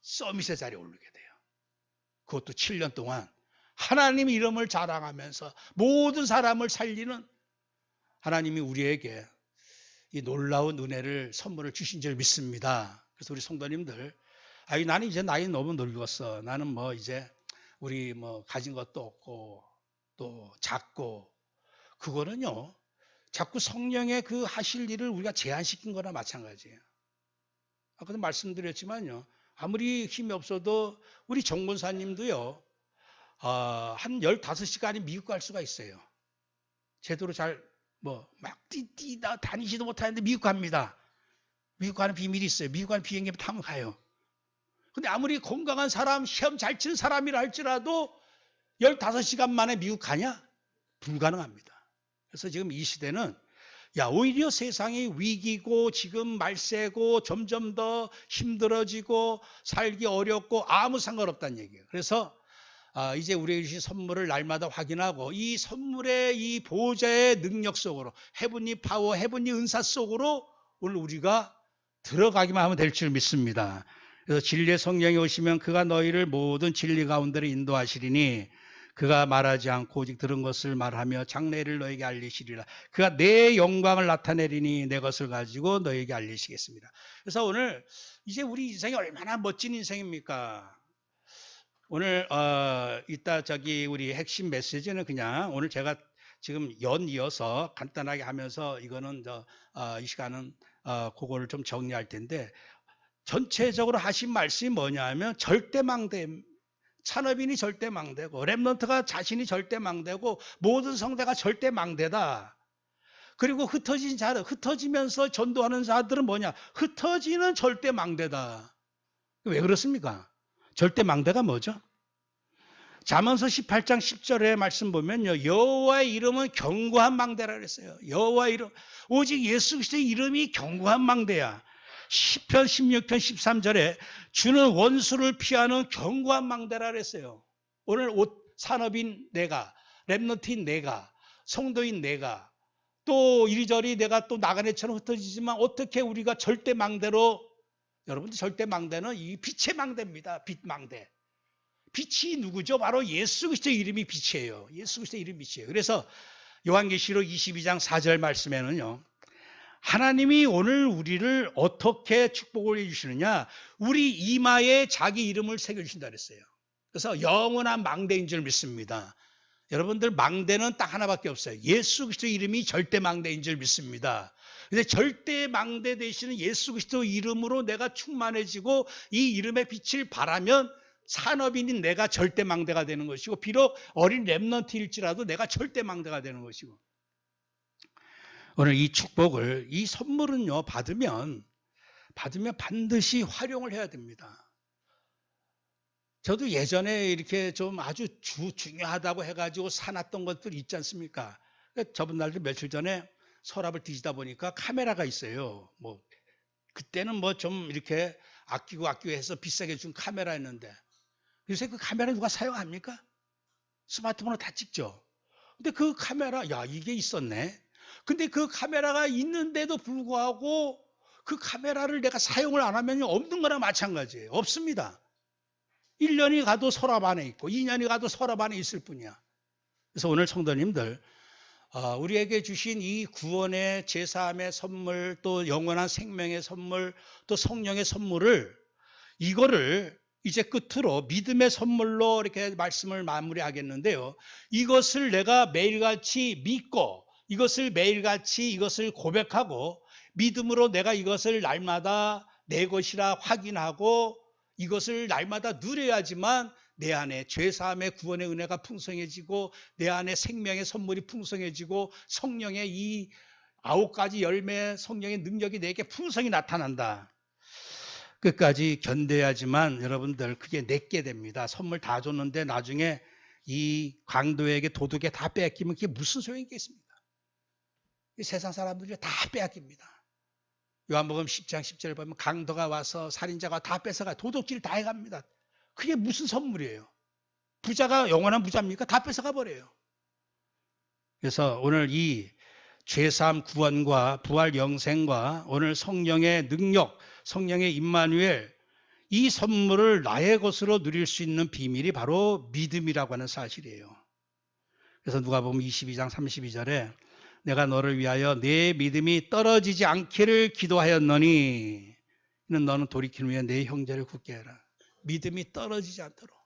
서밋의 자리에 오르게 돼요. 그것도 7년 동안 하나님 이름을 자랑하면서 모든 사람을 살리는 하나님이 우리에게 이 놀라운 은혜를 선물을 주신 줄 믿습니다. 그래서 우리 성도님들, 나는 이제 나이 너무 늙었어. 나는 뭐 이제 우리 뭐 가진 것도 없고 또 작고 그거는요. 자꾸 성령의 그 하실 일을 우리가 제한시킨 거나 마찬가지예요. 아까도 말씀드렸지만요. 아무리 힘이 없어도 우리 정권사님도요. 한 15시간이 미국 갈 수가 있어요. 제대로 잘 막 뛰다 다니지도 못하는데 미국 갑니다. 미국 가는 비밀이 있어요. 미국 가는 비행기 타면 가요. 근데 아무리 건강한 사람, 시험 잘 치는 사람이라 할지라도 15시간 만에 미국 가냐? 불가능합니다. 그래서 지금 이 시대는 오히려 세상이 위기고 지금 말세고 점점 더 힘들어지고 살기 어렵고 아무 상관없다는 얘기예요. 그래서 이제 우리에게 주신 선물을 날마다 확인하고 이 선물의 이 보호자의 능력 속으로 헤븐리 파워, 헤븐리 은사 속으로 오늘 우리가 들어가기만 하면 될 줄 믿습니다. 그래서 진리의 성령이 오시면 그가 너희를 모든 진리 가운데로 인도하시리니 그가 말하지 않고 오직 들은 것을 말하며 장래를 너에게 알리시리라. 그가 내 영광을 나타내리니 내 것을 가지고 너에게 알리시겠습니다. 그래서 오늘 이제 우리 인생이 얼마나 멋진 인생입니까? 오늘 이따 우리 핵심 메시지는 그냥 오늘 제가 지금 연이어서 간단하게 하면서 이거는 이 시간은 그거를 좀 정리할 텐데 전체적으로 하신 말씀이 뭐냐 하면 절대망대, 찬업인이 절대망대고 렘넌트가 자신이 절대망대고 모든 성대가 절대망대다. 그리고 흩어지면서 전도하는 자들은 뭐냐? 흩어지는 절대망대다. 왜 그렇습니까? 절대망대가 뭐죠? 잠언서 18장 10절의 말씀 보면요. 여호와의 이름은 견고한 망대라 그랬어요. 여호와의 이름, 오직 예수 그리스도의 이름이 견고한 망대야. 10편 16편 13절에 주는 원수를 피하는 견고한 망대라 그랬어요. 오늘 산업인 내가, 렘넌트인 내가, 성도인 내가, 또 이리저리 내가 또 나그네처럼 흩어지지만 어떻게 우리가 절대망대로, 여러분들 절대망대는 이 빛의 망대입니다. 빛망대. 빛이 누구죠? 바로 예수 그리스도의 이름이 빛이에요. 예수 그리스도의 이름이 빛이에요. 그래서 요한계시록 22장 4절 말씀에는요. 하나님이 오늘 우리를 어떻게 축복을 해주시느냐? 우리 이마에 자기 이름을 새겨주신다 그랬어요. 그래서 영원한 망대인 줄 믿습니다. 여러분들 망대는 딱 하나밖에 없어요. 예수 그리스도의 이름이 절대 망대인 줄 믿습니다. 근데 절대 망대 되시는 예수 그리스도 이름으로 내가 충만해지고 이 이름의 빛을 발하면 산업인인 내가 절대 망대가 되는 것이고 비록 어린 렘넌트일지라도 내가 절대 망대가 되는 것이고 오늘 이 축복을 이 선물은요 받으면 반드시 활용을 해야 됩니다. 저도 예전에 이렇게 좀 아주 중요하다고 해가지고 사놨던 것들 있지 않습니까? 저번 날도 며칠 전에 서랍을 뒤지다 보니까 카메라가 있어요. 그때는 좀 이렇게 아끼고 해서 비싸게 준 카메라였는데 요새 그 카메라 누가 사용합니까? 스마트폰으로 다 찍죠. 근데 그 카메라, 이게 있었네. 근데 그 카메라가 있는데도 불구하고 그 카메라를 내가 사용을 안 하면 없는 거나 마찬가지예요. 없습니다. 1년이 가도 서랍 안에 있고 2년이 가도 서랍 안에 있을 뿐이야. 그래서 오늘 성도님들 우리에게 주신 이 구원의 제사함의 선물 또 영원한 생명의 선물 또 성령의 선물을 이거를 이제 끝으로 믿음의 선물로 이렇게 말씀을 마무리하겠는데요. 이것을 내가 매일같이 믿고 이것을 매일같이 이것을 고백하고 믿음으로 내가 이것을 날마다 내 것이라 확인하고 이것을 날마다 누려야지만 내 안에 죄사함의 구원의 은혜가 풍성해지고 내 안에 생명의 선물이 풍성해지고 성령의 이 9가지 열매 성령의 능력이 내게 풍성히 나타난다. 끝까지 견뎌야지만 여러분들 그게 내게 됩니다. 선물 다 줬는데 나중에 이 강도에게 도둑에 다 뺏기면 그게 무슨 소용이 있겠습니까? 이 세상 사람들이 다 빼앗깁니다. 요한복음 10장 10절에 보면 강도가 와서 살인자가 다 뺏어가 도둑질 다 해갑니다. 그게 무슨 선물이에요? 부자가 영원한 부자입니까? 다 뺏어가 버려요. 그래서 오늘 이 죄사함 구원과 부활 영생과 오늘 성령의 능력, 성령의 임마누엘 이 선물을 나의 것으로 누릴 수 있는 비밀이 바로 믿음이라고 하는 사실이에요. 그래서 누가복음 22장 32절에 내가 너를 위하여 내 믿음이 떨어지지 않기를 기도하였노니 이는 너는 돌이키는 후에 내 형제를 굳게 해라. 믿음이 떨어지지 않도록.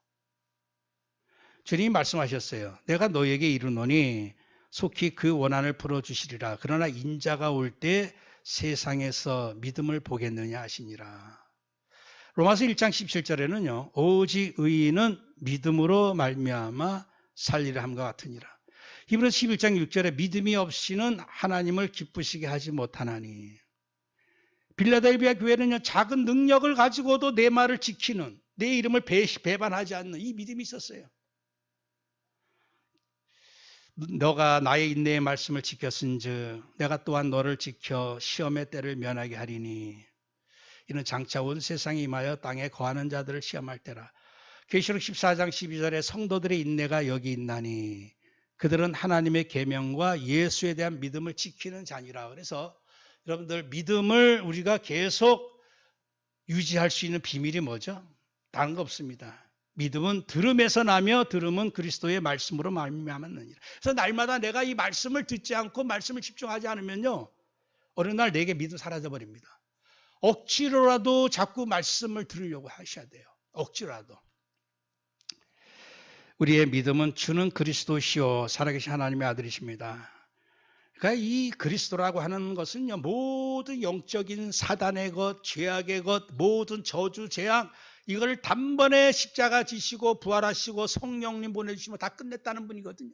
주님이 말씀하셨어요. 내가 너에게 이르노니 속히 그 원한을 풀어주시리라. 그러나 인자가 올 때 세상에서 믿음을 보겠느냐 하시니라. 로마서 1장 17절에는요. 오직 의인은 믿음으로 말미암아 살리라 함과 같으니라. 히브리서 11장 6절에 믿음이 없이는 하나님을 기쁘시게 하지 못하나니. 빌라델비아 교회는요. 작은 능력을 가지고도 내 말을 지키는, 내 이름을 배반하지 않는 이 믿음이 있었어요. 너가 나의 인내의 말씀을 지켰은즉 내가 또한 너를 지켜 시험의 때를 면하게 하리니 이는 장차 온 세상에 임하여 땅에 거하는 자들을 시험할 때라. 계시록 14장 12절에 성도들의 인내가 여기 있나니 그들은 하나님의 계명과 예수에 대한 믿음을 지키는 자니라. 그래서 여러분들 믿음을 우리가 계속 유지할 수 있는 비밀이 뭐죠? 다른 거 없습니다. 믿음은 들음에서 나며 들음은 그리스도의 말씀으로 말미암았느니라. 그래서 날마다 내가 이 말씀을 듣지 않고 말씀을 집중하지 않으면요. 어느 날 내게 믿음 사라져 버립니다. 억지로라도 자꾸 말씀을 들으려고 하셔야 돼요. 억지로라도. 우리의 믿음은 주는 그리스도시요 살아계신 하나님의 아들이십니다. 그러니까 이 그리스도라고 하는 것은요. 모든 영적인 사단의 것, 죄악의 것, 모든 저주, 재앙 이걸 단번에 십자가 지시고 부활하시고 성령님 보내주시면 다 끝냈다는 분이거든요.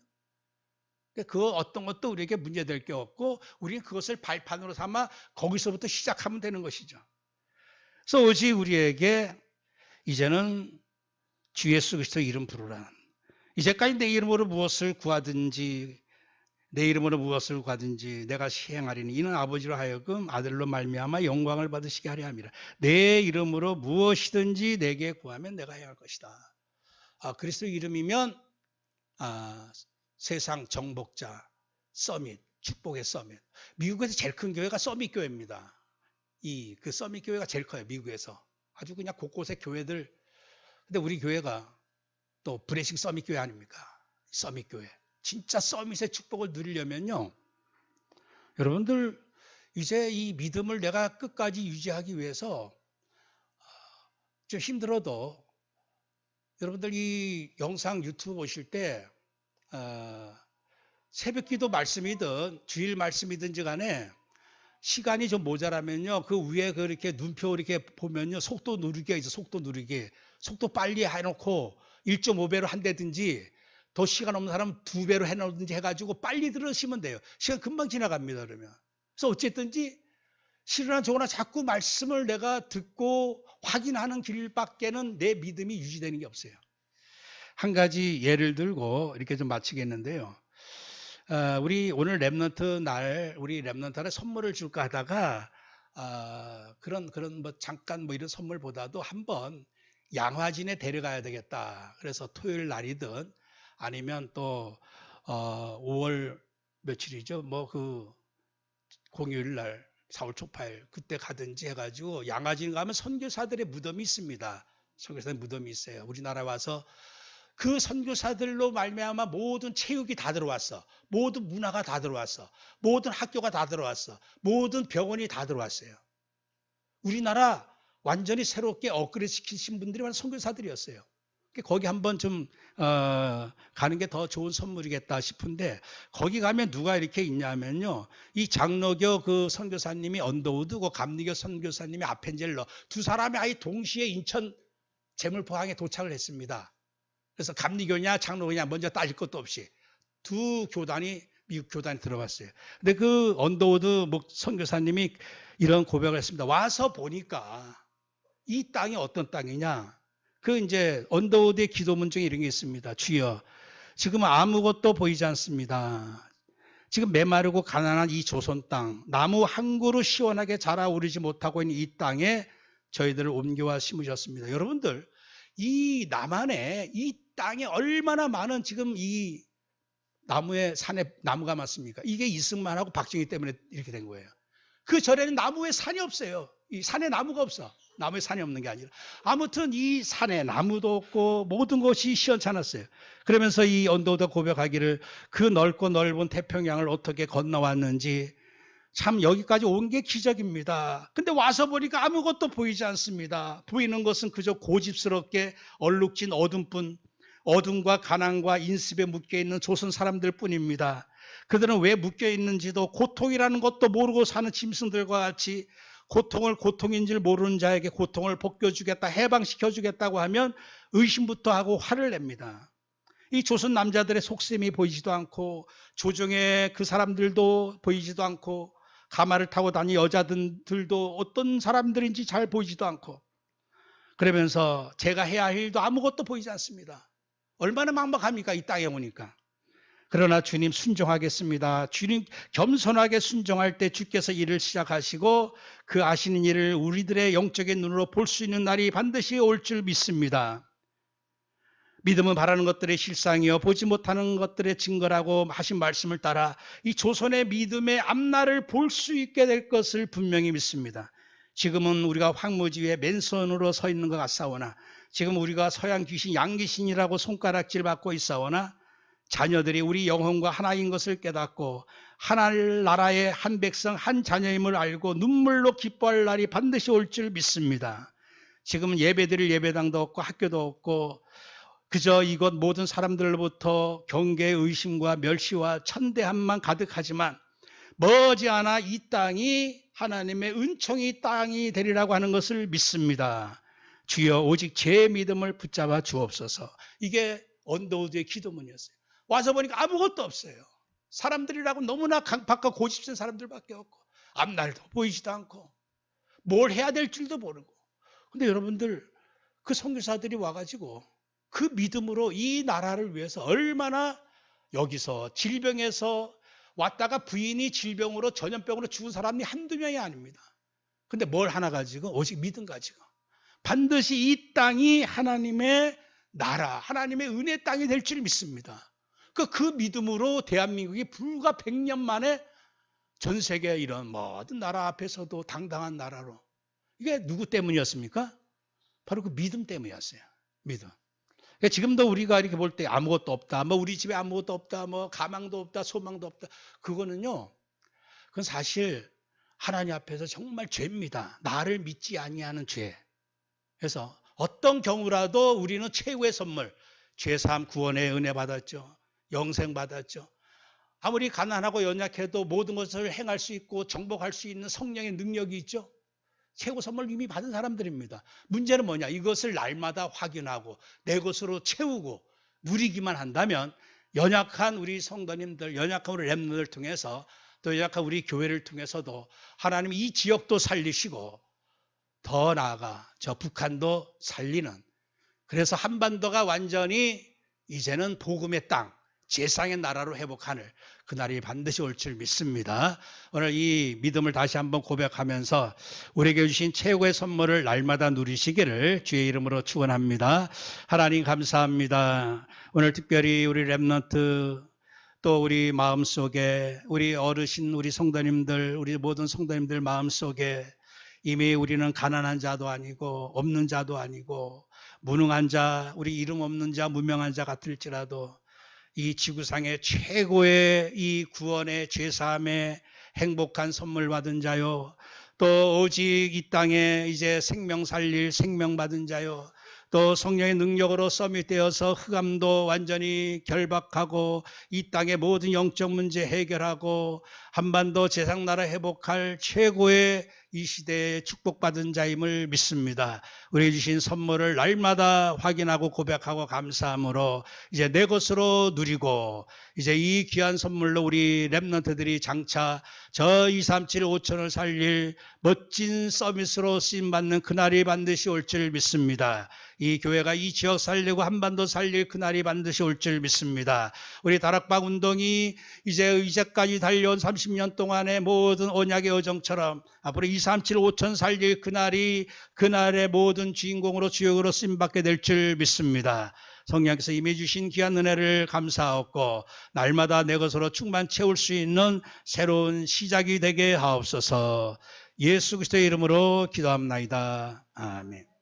그 어떤 것도 우리에게 문제될 게 없고 우리는 그것을 발판으로 삼아 거기서부터 시작하면 되는 것이죠. 그래서 오직 우리에게 이제는 주 예수 그리스도 이름 부르라. 이제까지 내 이름으로 무엇을 구하든지 내 이름으로 무엇을 구하든지 내가 시행하리니 이는 아버지로 하여금 아들로 말미암아 영광을 받으시게 하려 함이라. 내 이름으로 무엇이든지 내게 구하면 내가 행할 것이다. 그리스도 이름이면 세상 정복자 서밋, 축복의 서밋. 미국에서 제일 큰 교회가 서밋 교회입니다. 그 서밋 교회가 제일 커요. 미국에서. 아주 그냥 곳곳에 교회들. 근데 우리 교회가 또 브레싱 서밋 교회 아닙니까? 서밋 교회. 진짜 서밋의 축복을 누리려면요. 여러분들 이제 이 믿음을 내가 끝까지 유지하기 위해서 좀 힘들어도 여러분들 이 영상 유튜브 보실 때 새벽기도 말씀이든 주일 말씀이든지 간에 시간이 좀 모자라면요. 그 위에 그렇게 눈표 이렇게 보면요. 속도 누르기가 있어. 속도 누르기. 속도 빨리 해놓고 1.5배로 한다든지 더 시간 없는 사람은 2배로 해놓든지 해가지고 빨리 들으시면 돼요. 시간 금방 지나갑니다. 그러면. 그래서 어쨌든지 실으나 저거나 자꾸 말씀을 내가 듣고 확인하는 길밖에는 내 믿음이 유지되는 게 없어요. 한 가지 예를 들고 이렇게 좀 마치겠는데요. 우리 오늘 랩넌트 날 우리 랩넌트에 선물을 줄까 하다가 그런 뭐 잠깐 뭐 이런 선물보다도 한번 양화진에 데려가야 되겠다. 그래서 토요일 날이든 아니면 또 5월 며칠이죠. 뭐 그 공휴일 날 4월 초파일 그때 가든지 해가지고 양화진 가면 선교사들의 무덤이 있습니다. 선교사들 무덤이 있어요. 우리나라 와서 그 선교사들로 말미암아 모든 체육이 다 들어왔어. 모든 문화가 다 들어왔어. 모든 학교가 다 들어왔어. 모든 병원이 다 들어왔어요. 우리나라 완전히 새롭게 업그레이드 시키신 분들이 많은 선교사들이었어요. 거기 한번 좀 가는 게 더 좋은 선물이겠다 싶은데 거기 가면 누가 이렇게 있냐면요. 이 장로교 그 선교사님이 언더우드, 그 감리교 선교사님이 아펜젤러 두 사람이 아예 동시에 인천 제물포항에 도착을 했습니다. 그래서 감리교냐 장로교냐 먼저 따질 것도 없이 두 교단이 미국 교단에 들어갔어요. 근데 그 언더우드 선교사님이 이런 고백을 했습니다. 와서 보니까 이 땅이 어떤 땅이냐? 그 이제 언더우드의 기도문 중에 이런 게 있습니다. 주여, 지금 아무것도 보이지 않습니다. 지금 메마르고 가난한 이 조선 땅, 나무 한 그루 시원하게 자라오르지 못하고 있는 이 땅에 저희들을 옮겨와 심으셨습니다. 여러분들, 이 남한에 이 땅에 얼마나 많은 지금 이 나무에 산에 나무가 많습니까? 이게 이승만하고 박정희 때문에 이렇게 된 거예요. 그 전에는 나무에 산이 없어요. 이 산에 나무가 없어. 나무에 산이 없는 게 아니라. 아무튼 이 산에 나무도 없고 모든 것이 시원찮았어요. 그러면서 이 언더우드가 고백하기를 그 넓고 넓은 태평양을 어떻게 건너왔는지 참 여기까지 온 게 기적입니다. 근데 와서 보니까 아무것도 보이지 않습니다. 보이는 것은 그저 고집스럽게 얼룩진 어둠뿐. 어둠과 가난과 인습에 묶여있는 조선 사람들 뿐입니다. 그들은 왜 묶여있는지도 고통이라는 것도 모르고 사는 짐승들과 같이 고통을 고통인 줄 모르는 자에게 고통을 벗겨주겠다, 해방시켜주겠다고 하면 의심부터 하고 화를 냅니다. 이 조선 남자들의 속셈이 보이지도 않고 조정의 그 사람들도 보이지도 않고 가마를 타고 다니는 여자들도 어떤 사람들인지 잘 보이지도 않고 그러면서 제가 해야 할 일도 아무것도 보이지 않습니다. 얼마나 막막합니까? 이 땅에 오니까. 그러나 주님 순종하겠습니다. 주님 겸손하게 순종할 때 주께서 일을 시작하시고 그 아시는 일을 우리들의 영적인 눈으로 볼 수 있는 날이 반드시 올 줄 믿습니다. 믿음은 바라는 것들의 실상이요 보지 못하는 것들의 증거라고 하신 말씀을 따라 이 조선의 믿음의 앞날을 볼 수 있게 될 것을 분명히 믿습니다. 지금은 우리가 황무지 위에 맨손으로 서 있는 것 같사오나 지금 우리가 서양 귀신, 양귀신이라고 손가락질 받고 있사오나 자녀들이 우리 영혼과 하나인 것을 깨닫고 하나나라의 한 백성, 한 자녀임을 알고 눈물로 기뻐할 날이 반드시 올 줄 믿습니다. 지금은 예배드릴 예배당도 없고 학교도 없고 그저 이곳 모든 사람들로부터 경계, 의심과 멸시와 천대함만 가득하지만 머지않아 이 땅이 하나님의 은총이 땅이 되리라고 하는 것을 믿습니다. 주여 오직 제 믿음을 붙잡아 주옵소서. 이게 언더우드의 기도문이었어요. 와서 보니까 아무것도 없어요. 사람들이라고 너무나 강팍과 고집센 사람들밖에 없고 앞날도 보이지도 않고 뭘 해야 될 줄도 모르고. 근데 여러분들 그 선교사들이 와가지고 그 믿음으로 이 나라를 위해서 얼마나 여기서 질병에서 왔다가 부인이 질병으로 전염병으로 죽은 사람이 한두 명이 아닙니다. 근데 뭘 하나 가지고 오직 믿음 가지고 반드시 이 땅이 하나님의 나라, 하나님의 은혜 땅이 될 줄 믿습니다. 그 믿음으로 대한민국이 불과 100년 만에 전 세계 이런 모든 나라 앞에서도 당당한 나라로. 이게 누구 때문이었습니까? 바로 그 믿음 때문이었어요. 믿음. 그러니까 지금도 우리가 이렇게 볼 때 아무것도 없다, 뭐 우리 집에 아무것도 없다, 뭐 가망도 없다, 소망도 없다. 그거는요, 그건 사실 하나님 앞에서 정말 죄입니다. 나를 믿지 아니하는 죄. 그래서 어떤 경우라도 우리는 최후의 선물, 죄사함 구원의 은혜 받았죠. 영생 받았죠. 아무리 가난하고 연약해도 모든 것을 행할 수 있고 정복할 수 있는 성령의 능력이 있죠. 최고 선물 이미 받은 사람들입니다. 문제는 뭐냐? 이것을 날마다 확인하고 내 것으로 채우고 누리기만 한다면 연약한 우리 성도님들, 연약한 우리 렘넌트를 통해서 또 연약한 우리 교회를 통해서도 하나님이 이 지역도 살리시고 더 나아가 저 북한도 살리는, 그래서 한반도가 완전히 이제는 복음의 땅, 제상의 나라로 회복하는 그날이 반드시 올 줄 믿습니다. 오늘 이 믿음을 다시 한번 고백하면서 우리에게 주신 최고의 선물을 날마다 누리시기를 주의 이름으로 축원합니다. 하나님 감사합니다. 오늘 특별히 우리 렘넌트 또 우리 마음속에 우리 어르신, 우리 성도님들, 우리 모든 성도님들 마음속에 이미 우리는 가난한 자도 아니고 없는 자도 아니고 무능한 자, 우리 이름 없는 자, 무명한 자 같을지라도 이 지구상의 최고의 이 구원의 죄사함의 행복한 선물 받은 자요, 또 오직 이 땅에 이제 생명 살릴 생명 받은 자요, 또 성령의 능력으로 서밋되어서 흑암도 완전히 결박하고 이 땅의 모든 영적 문제 해결하고 한반도 제상나라 회복할 최고의 이 시대에 축복받은 자임을 믿습니다. 우리 주신 선물을 날마다 확인하고 고백하고 감사함으로 이제 내 것으로 누리고 이제 이 귀한 선물로 우리 렘넌트들이 장차 저 237 5천을 살릴 멋진 서밋으로 쓰임받는 그날이 반드시 올 줄 믿습니다. 이 교회가 이 지역 살리고 한반도 살릴 그날이 반드시 올 줄 믿습니다. 우리 다락방 운동이 이제까지 달려온 30년 동안의 모든 언약의 여정처럼 앞으로 237 5천 살릴 그날의 모든 주인공으로 주역으로 쓰임받게 될 줄 믿습니다. 성령께서 임해 주신 귀한 은혜를 감사하옵고 날마다 내 것으로 충만 채울 수 있는 새로운 시작이 되게 하옵소서. 예수 그리스도의 이름으로 기도합나이다. 아멘.